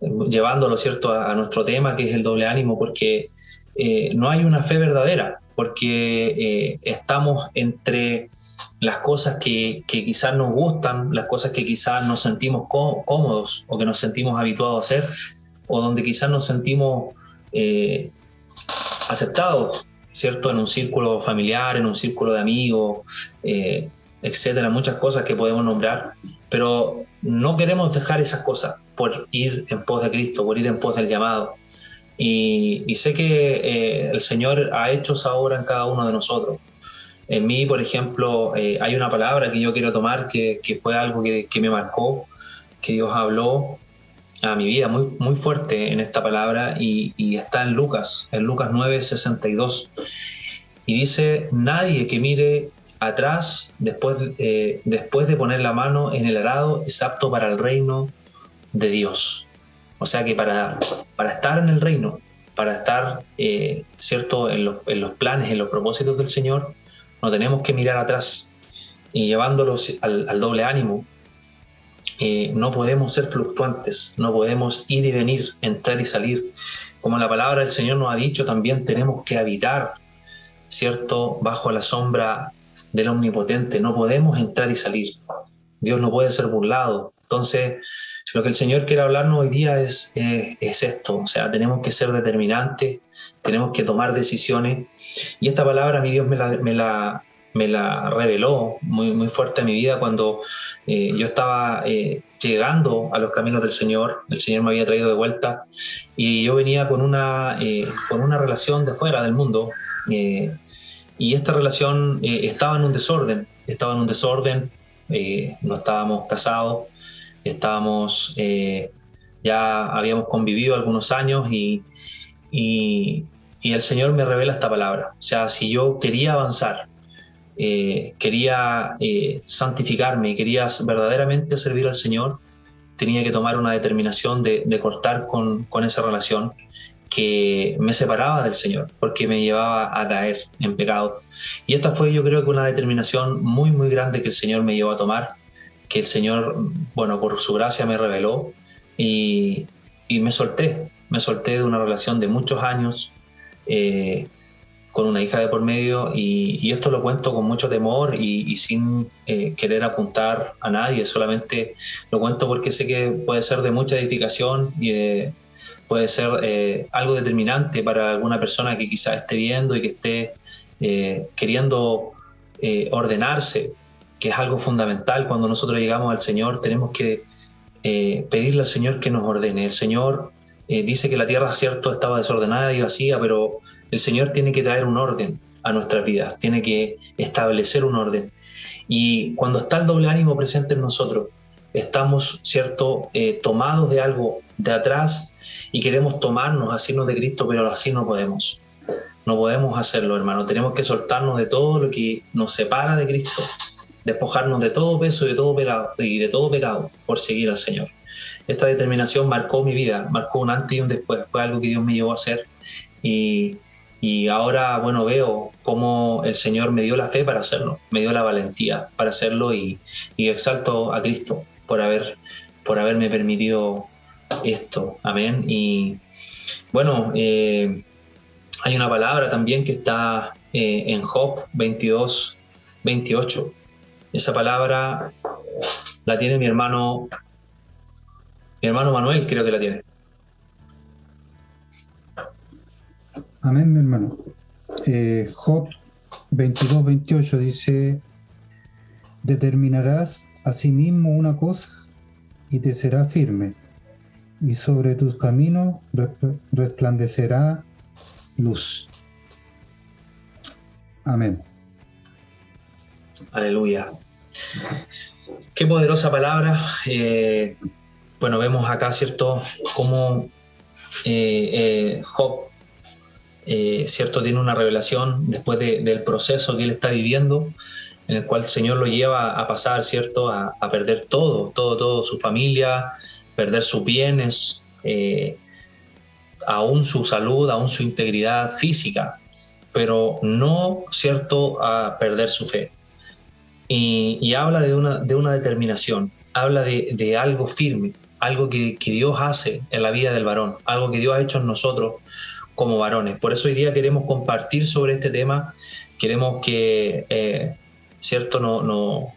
llevándolo, ¿cierto?, a nuestro tema, que es el doble ánimo, porque no hay una fe verdadera, porque estamos entre las cosas que quizás nos gustan, las cosas que quizás nos sentimos cómodos o que nos sentimos habituados a hacer, o donde quizás nos sentimos aceptados, ¿cierto?, en un círculo familiar, en un círculo de amigos, etcétera, muchas cosas que podemos nombrar, pero no queremos dejar esas cosas por ir en pos de Cristo, por ir en pos del llamado. Y sé que el Señor ha hecho esa obra en cada uno de nosotros. En mí, por ejemplo, hay una palabra que yo quiero tomar que fue algo que me marcó, que Dios habló a mi vida muy, muy fuerte en esta palabra, y está en Lucas 9:62, y dice: nadie que mire atrás después de poner la mano en el arado es apto para el reino de Dios. O sea que para estar en el reino, para estar, ¿cierto?, en los planes, en los propósitos del Señor, no tenemos que mirar atrás. Y llevándolos al doble ánimo, no podemos ser fluctuantes, no podemos ir y venir, entrar y salir. Como la palabra del Señor nos ha dicho, también tenemos que habitar, ¿cierto?, bajo la sombra del Omnipotente. No podemos entrar y salir. Dios no puede ser burlado. Entonces, lo que el Señor quiere hablarnos hoy día es esto. O sea, tenemos que ser determinantes, tenemos que tomar decisiones. Y esta palabra a mí Dios me me la reveló muy, muy fuerte a mi vida cuando yo estaba llegando a los caminos del Señor. El Señor me había traído de vuelta y yo venía con una relación de fuera del mundo, y esta relación estaba en un desorden, no estábamos casados, ya habíamos convivido algunos años y el Señor me revela esta palabra. O sea, si yo quería avanzar, quería santificarme, quería verdaderamente servir al Señor, tenía que tomar una determinación de cortar con esa relación que me separaba del Señor, porque me llevaba a caer en pecado. Y esta fue, yo creo que una determinación muy, muy grande que el Señor me llevó a tomar, que el Señor, bueno, por su gracia me reveló, y me solté de una relación de muchos años, con una hija de por medio, y esto lo cuento con mucho temor y sin querer apuntar a nadie, solamente lo cuento porque sé que puede ser de mucha edificación y puede ser algo determinante para alguna persona que quizás esté viendo y que esté queriendo ordenarse, que es algo fundamental. Cuando nosotros llegamos al Señor tenemos que pedirle al Señor que nos ordene. El Señor dice que la tierra, cierto, estaba desordenada y vacía, pero el Señor tiene que traer un orden a nuestras vidas, tiene que establecer un orden. Y cuando está el doble ánimo presente en nosotros, estamos, cierto, tomados de algo de atrás y queremos tomarnos, asirnos de Cristo, pero así no podemos. No podemos hacerlo, hermano. Tenemos que soltarnos de todo lo que nos separa de Cristo, despojarnos de todo peso y de todo pecado por seguir al Señor. Esta determinación marcó mi vida, marcó un antes y un después. Fue algo que Dios me llevó a hacer, y ahora, bueno, veo cómo el Señor me dio la fe para hacerlo, me dio la valentía para hacerlo, y exalto a Cristo por haberme permitido esto. Amén. Y bueno, hay una palabra también que está en Job 22:28. Esa palabra la tiene mi hermano Manuel, creo que la tiene. Amén, mi hermano. Job 22:28 dice: determinarás asimismo una cosa y te será firme, y sobre tus caminos resplandecerá luz. Amén. Aleluya. Qué poderosa palabra. Bueno, vemos acá, ¿cierto?, cómo Job, ¿cierto?, tiene una revelación después del proceso que él está viviendo, en el cual el Señor lo lleva a pasar, ¿cierto?, a perder todo, su familia, perder sus bienes, aún su salud, aún su integridad física, pero no, ¿cierto?, a perder su fe. Y habla de una determinación, habla de algo firme, algo que Dios hace en la vida del varón, algo que Dios ha hecho en nosotros como varones. Por eso hoy día queremos compartir sobre este tema. Queremos que, cierto,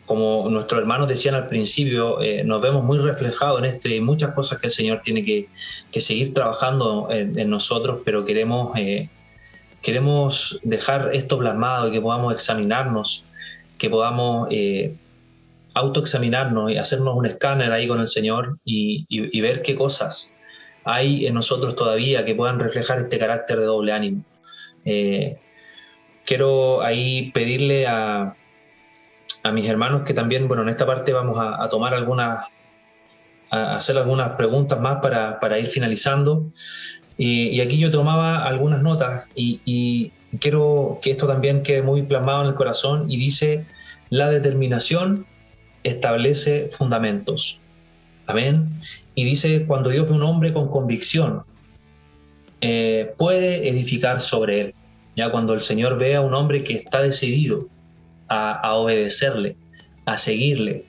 como nuestros hermanos decían al principio, nos vemos muy reflejados en esto, y hay muchas cosas que el Señor tiene que seguir trabajando en nosotros, pero queremos dejar esto plasmado y que podamos examinarnos, que podamos autoexaminarnos y hacernos un escáner ahí con el Señor y ver qué cosas hay en nosotros todavía que puedan reflejar este carácter de doble ánimo. Quiero ahí pedirle a mis hermanos que también, bueno, en esta parte vamos a tomar hacer algunas preguntas más para ir finalizando. Y aquí yo tomaba algunas notas y quiero que esto también quede muy plasmado en el corazón, y dice: la determinación establece fundamentos. Amén. Y dice: cuando Dios ve un hombre con convicción, puede edificar sobre él. Ya cuando el Señor ve a un hombre que está decidido a obedecerle, a seguirle,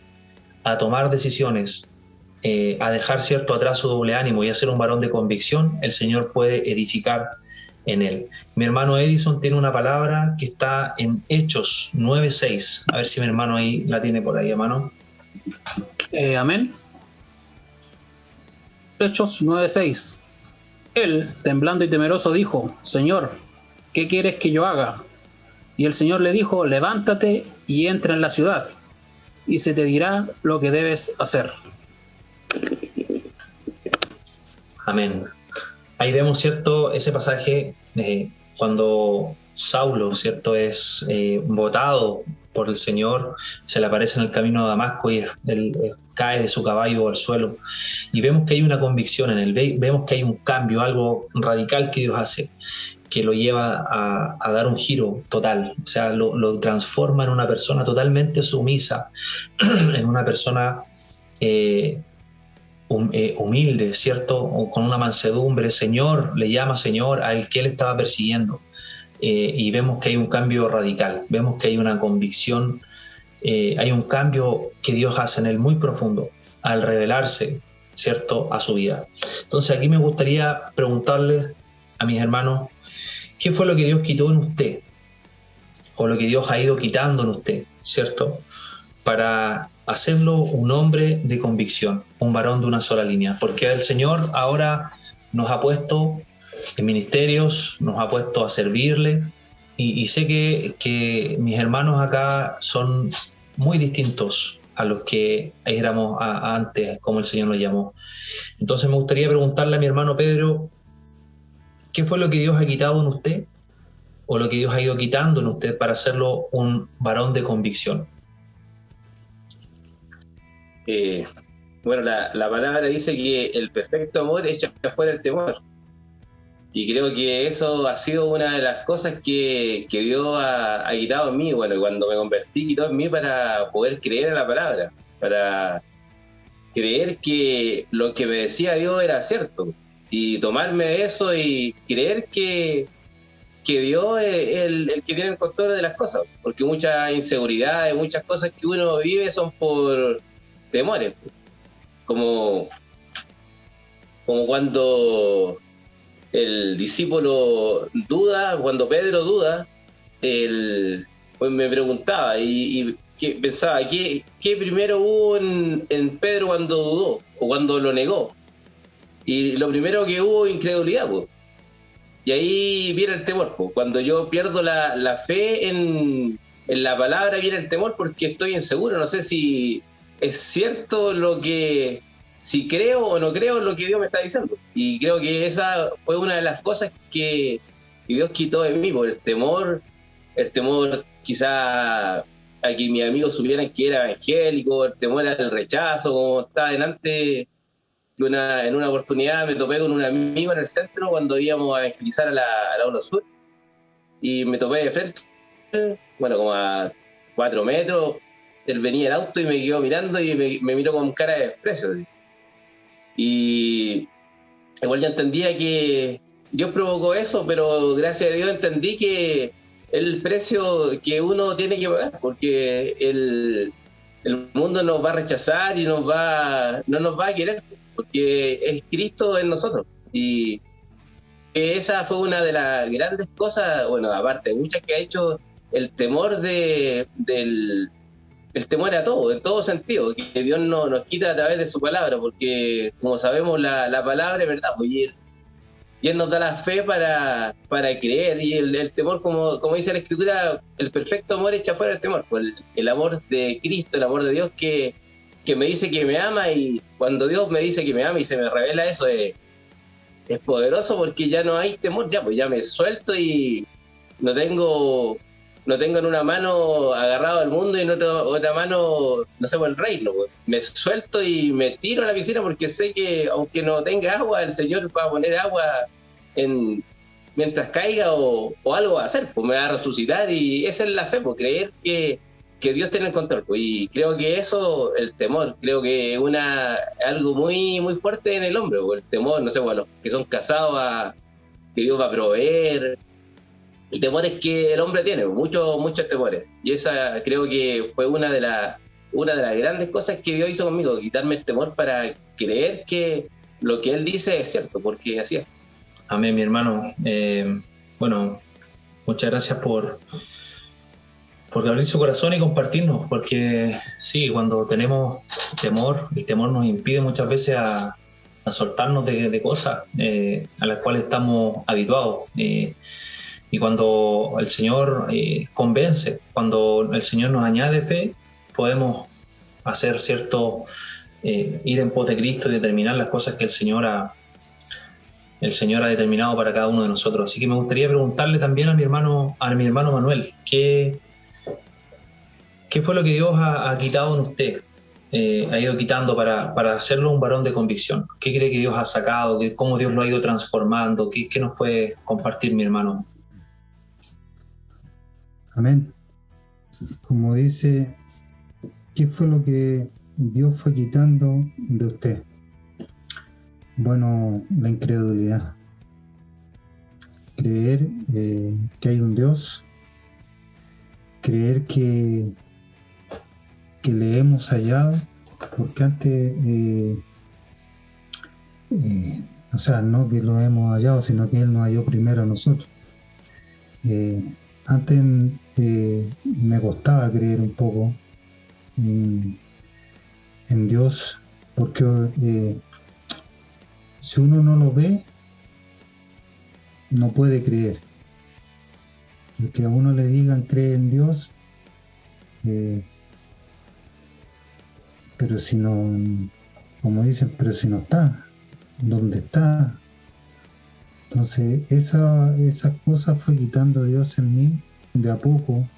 a tomar decisiones, a dejar, cierto, atrás su doble ánimo y a ser un varón de convicción, el Señor puede edificar en él. Mi hermano Edison tiene una palabra que está en Hechos 9:6. A ver si mi hermano ahí la tiene por ahí, hermano. Amén. Hechos 9:6. Él, temblando y temeroso, dijo: Señor, ¿qué quieres que yo haga? Y el Señor le dijo: levántate y entra en la ciudad, y se te dirá lo que debes hacer. Amén. Ahí vemos, ¿cierto?, ese pasaje cuando Saulo, ¿cierto?, es botado por el Señor, se le aparece en el camino de Damasco y él cae de su caballo al suelo. Y vemos que hay una convicción en él, vemos que hay un cambio, algo radical que Dios hace, que lo lleva a dar un giro total, o sea, lo transforma en una persona totalmente sumisa, en una persona humilde, ¿cierto? O con una mansedumbre. Señor, le llama Señor al que él estaba persiguiendo. Y vemos que hay un cambio radical, vemos que hay una convicción, hay un cambio que Dios hace en él muy profundo al revelarse, ¿cierto?, a su vida. Entonces aquí me gustaría preguntarles a mis hermanos, ¿qué fue lo que Dios quitó en usted? O lo que Dios ha ido quitando en usted, ¿cierto?, para hacerlo un hombre de convicción, un varón de una sola línea. Porque el Señor ahora nos ha puesto en ministerios, nos ha puesto a servirle, y sé que mis hermanos acá son muy distintos a los que éramos antes, como el Señor nos llamó. Entonces me gustaría preguntarle a mi hermano Pedro, ¿qué fue lo que Dios ha quitado en usted? O lo que Dios ha ido quitando en usted para hacerlo un varón de convicción. Bueno, la palabra dice que el perfecto amor echa fuera el temor. Y creo que eso ha sido una de las cosas que Dios ha quitado en mí. Bueno, cuando me convertí, quitó en mí para poder creer en la palabra, para creer que lo que me decía Dios era cierto, y tomarme eso y creer que Dios es el que tiene el control de las cosas, porque muchas inseguridades, muchas cosas que uno vive son por temores, como cuando el discípulo duda, cuando Pedro duda, pues me preguntaba y pensaba, ¿qué primero hubo en Pedro cuando dudó o cuando lo negó? Y lo primero que hubo, incredulidad, pues. Y ahí viene el temor, pues. Cuando yo pierdo la fe en la palabra, viene el temor porque estoy inseguro, no sé si es cierto si creo o no creo en lo que Dios me está diciendo. Y creo que esa fue una de las cosas que Dios quitó de mí, por el temor quizá a que mis amigos supieran que era evangélico, el temor al rechazo, como estaba delante, que en una oportunidad me topé con un amigo en el centro cuando íbamos a evangelizar a la ONU Sur, y me topé de frente, bueno, como a 4 metros, él venía en auto y me quedó mirando y me miró con cara de desprecio, así. Y igual ya entendía que Dios provocó eso, pero gracias a Dios entendí que el precio que uno tiene que pagar, porque el mundo nos va a rechazar y no nos va a querer, porque es Cristo en nosotros. Y esa fue una de las grandes cosas, bueno, aparte de muchas que ha hecho, el temor el temor a todo, en todo sentido, que Dios nos quita a través de su palabra, porque como sabemos la palabra es verdad, pues, y Él nos da la fe para creer, y el temor, como dice la Escritura, el perfecto amor echa fuera el temor, pues el amor de Cristo, el amor de Dios que me dice que me ama, y cuando Dios me dice que me ama y se me revela eso, es poderoso, porque ya no hay temor, pues ya me suelto y no tengo en una mano agarrado al mundo y en otra mano, no sé, por el reino, pues. Me suelto y me tiro a la piscina porque sé que aunque no tenga agua, el Señor va a poner agua mientras caiga, o algo va a hacer, pues me va a resucitar, y esa es la fe, pues creer que Dios tiene el control, pues. Y creo que eso, el temor, creo que es algo muy, muy fuerte en el hombre, pues. El temor, no sé, pues, los que son casados, que Dios va a proveer. El temor es que el hombre tiene muchos temores, y esa creo que fue una de las grandes cosas que Dios hizo conmigo, quitarme el temor para creer que lo que Él dice es cierto, porque así es. Amén, mi hermano. Bueno, muchas gracias por abrir su corazón y compartirnos, porque sí, cuando tenemos temor, el temor nos impide muchas veces a soltarnos de cosas a las cuales estamos habituados. Y cuando el Señor convence, cuando el Señor nos añade fe, podemos hacer cierto, ir en pos de Cristo y determinar las cosas que el Señor ha determinado para cada uno de nosotros. Así que me gustaría preguntarle también a mi hermano Manuel, ¿qué fue lo que Dios ha quitado en usted? Ha ido quitando para hacerlo un varón de convicción. ¿Qué cree que Dios ha sacado? ¿Cómo Dios lo ha ido transformando? ¿Qué nos puede compartir, mi hermano? Amén. Como dice, ¿qué fue lo que Dios fue quitando de usted? Bueno, la incredulidad. Creer que hay un Dios, creer que le hemos hallado, porque antes, o sea, no que lo hemos hallado, sino que Él nos halló primero a nosotros. Antes me costaba creer un poco en Dios, porque si uno no lo ve, no puede creer. El que a uno le digan cree en Dios, pero si no, como dicen, pero si no está, ¿dónde está? Entonces esas cosas fue quitando Dios en mí de a poco.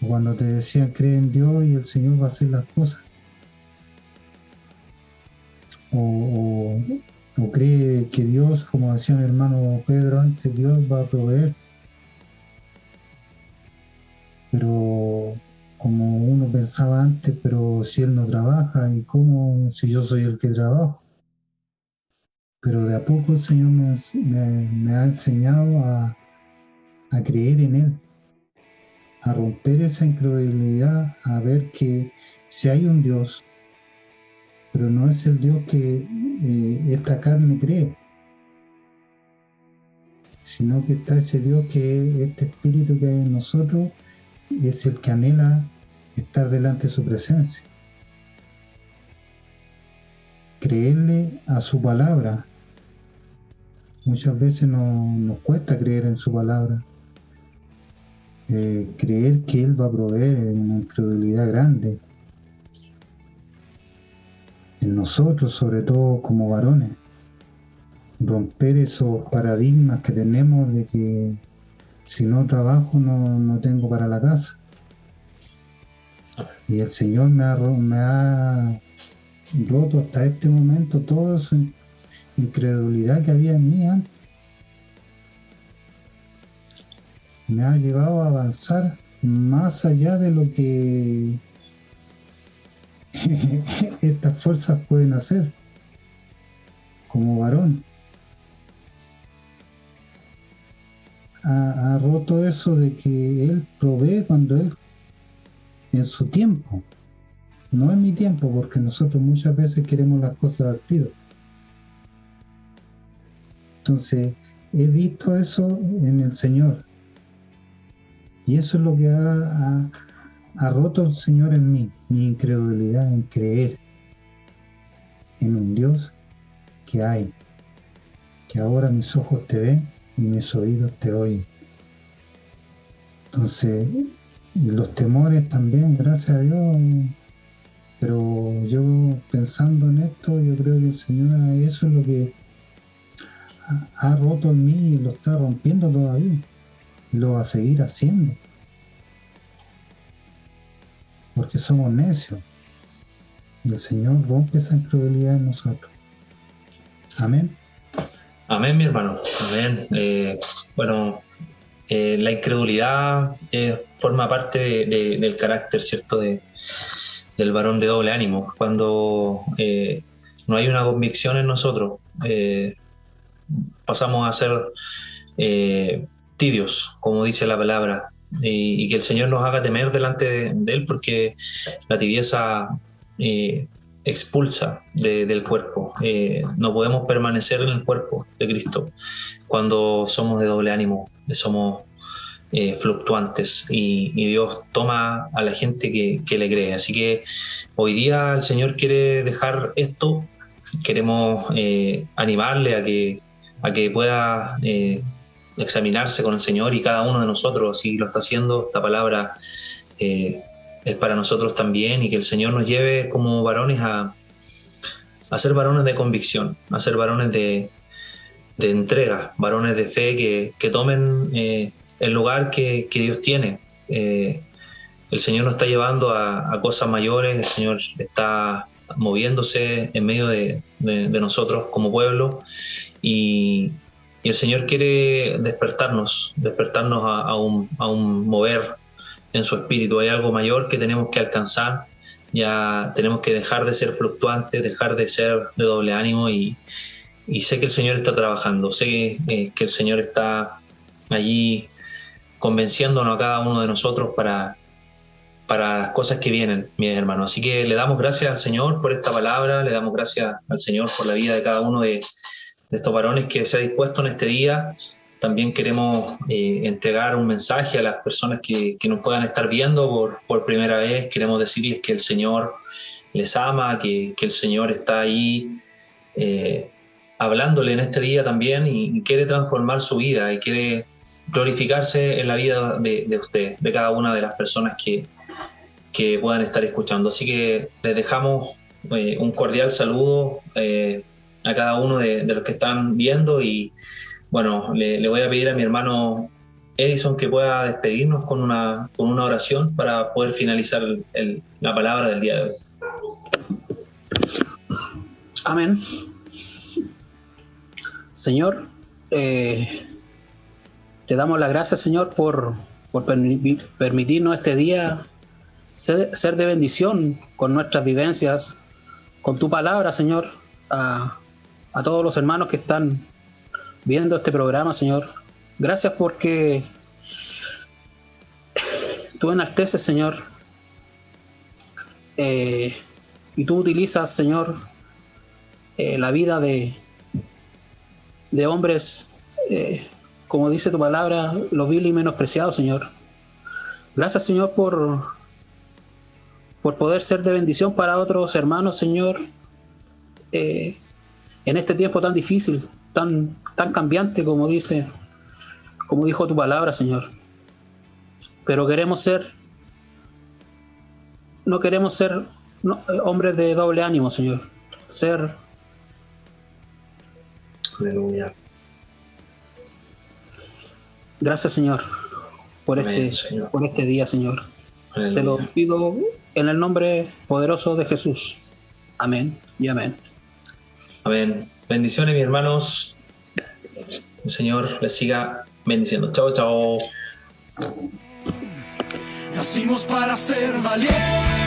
Cuando te decían cree en Dios y el Señor va a hacer las cosas. O cree que Dios, como decía mi hermano Pedro antes, Dios va a proveer. Pero como uno pensaba antes, pero si Él no trabaja, ¿y cómo si yo soy el que trabajo? Pero de a poco el Señor me ha enseñado a creer en Él, a romper esa incredulidad, a ver que si hay un Dios, pero no es el Dios que esta carne cree, sino que está ese Dios que este espíritu que hay en nosotros es el que anhela estar delante de su presencia. Creerle a su palabra. Muchas veces nos cuesta creer en su palabra. Creer que Él va a proveer en una incredulidad grande. En nosotros, sobre todo como varones. Romper esos paradigmas que tenemos de que si no trabajo no tengo para la casa. Y el Señor me ha roto hasta este momento toda esa incredulidad que había en mí antes. Me ha llevado a avanzar más allá de lo que estas fuerzas pueden hacer como varón. Ha roto eso de que Él provee cuando Él, en su tiempo, no en mi tiempo, porque nosotros muchas veces queremos las cosas al tiro. Entonces, he visto eso en el Señor. Y eso es lo que ha roto el Señor en mí, mi incredulidad en creer en un Dios que hay, que ahora mis ojos te ven y mis oídos te oyen. Entonces, y los temores también, gracias a Dios, pero yo pensando en esto, yo creo que el Señor, eso es lo que ha roto en mí y lo está rompiendo todavía, y lo va a seguir haciendo, porque somos necios, y el Señor rompe esa incredulidad en nosotros. Amén. Amén, mi hermano. Amén. La incredulidad forma parte del carácter, ¿cierto?, del varón de doble ánimo. Cuando no hay una convicción en nosotros, pasamos a ser tibios, como dice la palabra, y que el Señor nos haga temer delante de Él, porque la tibieza expulsa del cuerpo. No podemos permanecer en el cuerpo de Cristo cuando somos de doble ánimo, somos fluctuantes, y Dios toma a la gente que le cree. Así que hoy día el Señor quiere dejar esto. Queremos animarle a que pueda examinarse con el Señor, y cada uno de nosotros, si lo está haciendo, esta palabra es para nosotros también, y que el Señor nos lleve como varones a ser varones de convicción, a ser varones de entrega, varones de fe que tomen el lugar que Dios tiene. El Señor nos está llevando a cosas mayores, el Señor está moviéndose en medio de nosotros como pueblo, y el Señor quiere despertarnos a un mover en su espíritu. Hay algo mayor que tenemos que alcanzar, ya tenemos que dejar de ser fluctuantes, dejar de ser de doble ánimo, y sé que el Señor está trabajando, sé que el Señor está allí convenciéndonos a cada uno de nosotros para las cosas que vienen, mis hermanos. Así que le damos gracias al Señor por esta palabra, le damos gracias al Señor por la vida de cada uno de estos varones que se ha dispuesto en este día. También queremos entregar un mensaje a las personas que nos puedan estar viendo por primera vez. Queremos decirles que el Señor les ama, que el Señor está ahí hablándole en este día también, y quiere transformar su vida, y quiere glorificarse en la vida de usted, de cada una de las personas que puedan estar escuchando. Así que les dejamos un cordial saludo a cada uno de los que están viendo, y bueno, le voy a pedir a mi hermano Edison que pueda despedirnos con una oración para poder finalizar la palabra del día de hoy. Amén. Señor, te damos las gracias, Señor, por permitirnos este día ser de bendición con nuestras vivencias, con tu palabra, Señor, a todos los hermanos que están viendo este programa, Señor. Gracias porque tú enalteces, Señor, y tú utilizas, Señor, la vida de hombres, como dice tu palabra, lo vil y menospreciado, Señor. Gracias, Señor, por poder ser de bendición para otros hermanos, Señor, en este tiempo tan difícil, tan cambiante, como dijo tu palabra, Señor. Pero no queremos ser hombres de doble ánimo, Señor. Aleluya. Gracias, Señor, por Amén, Señor. por este día, Señor. Aleluya. Te lo pido en el nombre poderoso de Jesús. Amén y amén. Amén. Bendiciones, mis hermanos. El Señor les siga bendiciendo. Chao, chao. Nacimos para ser valientes.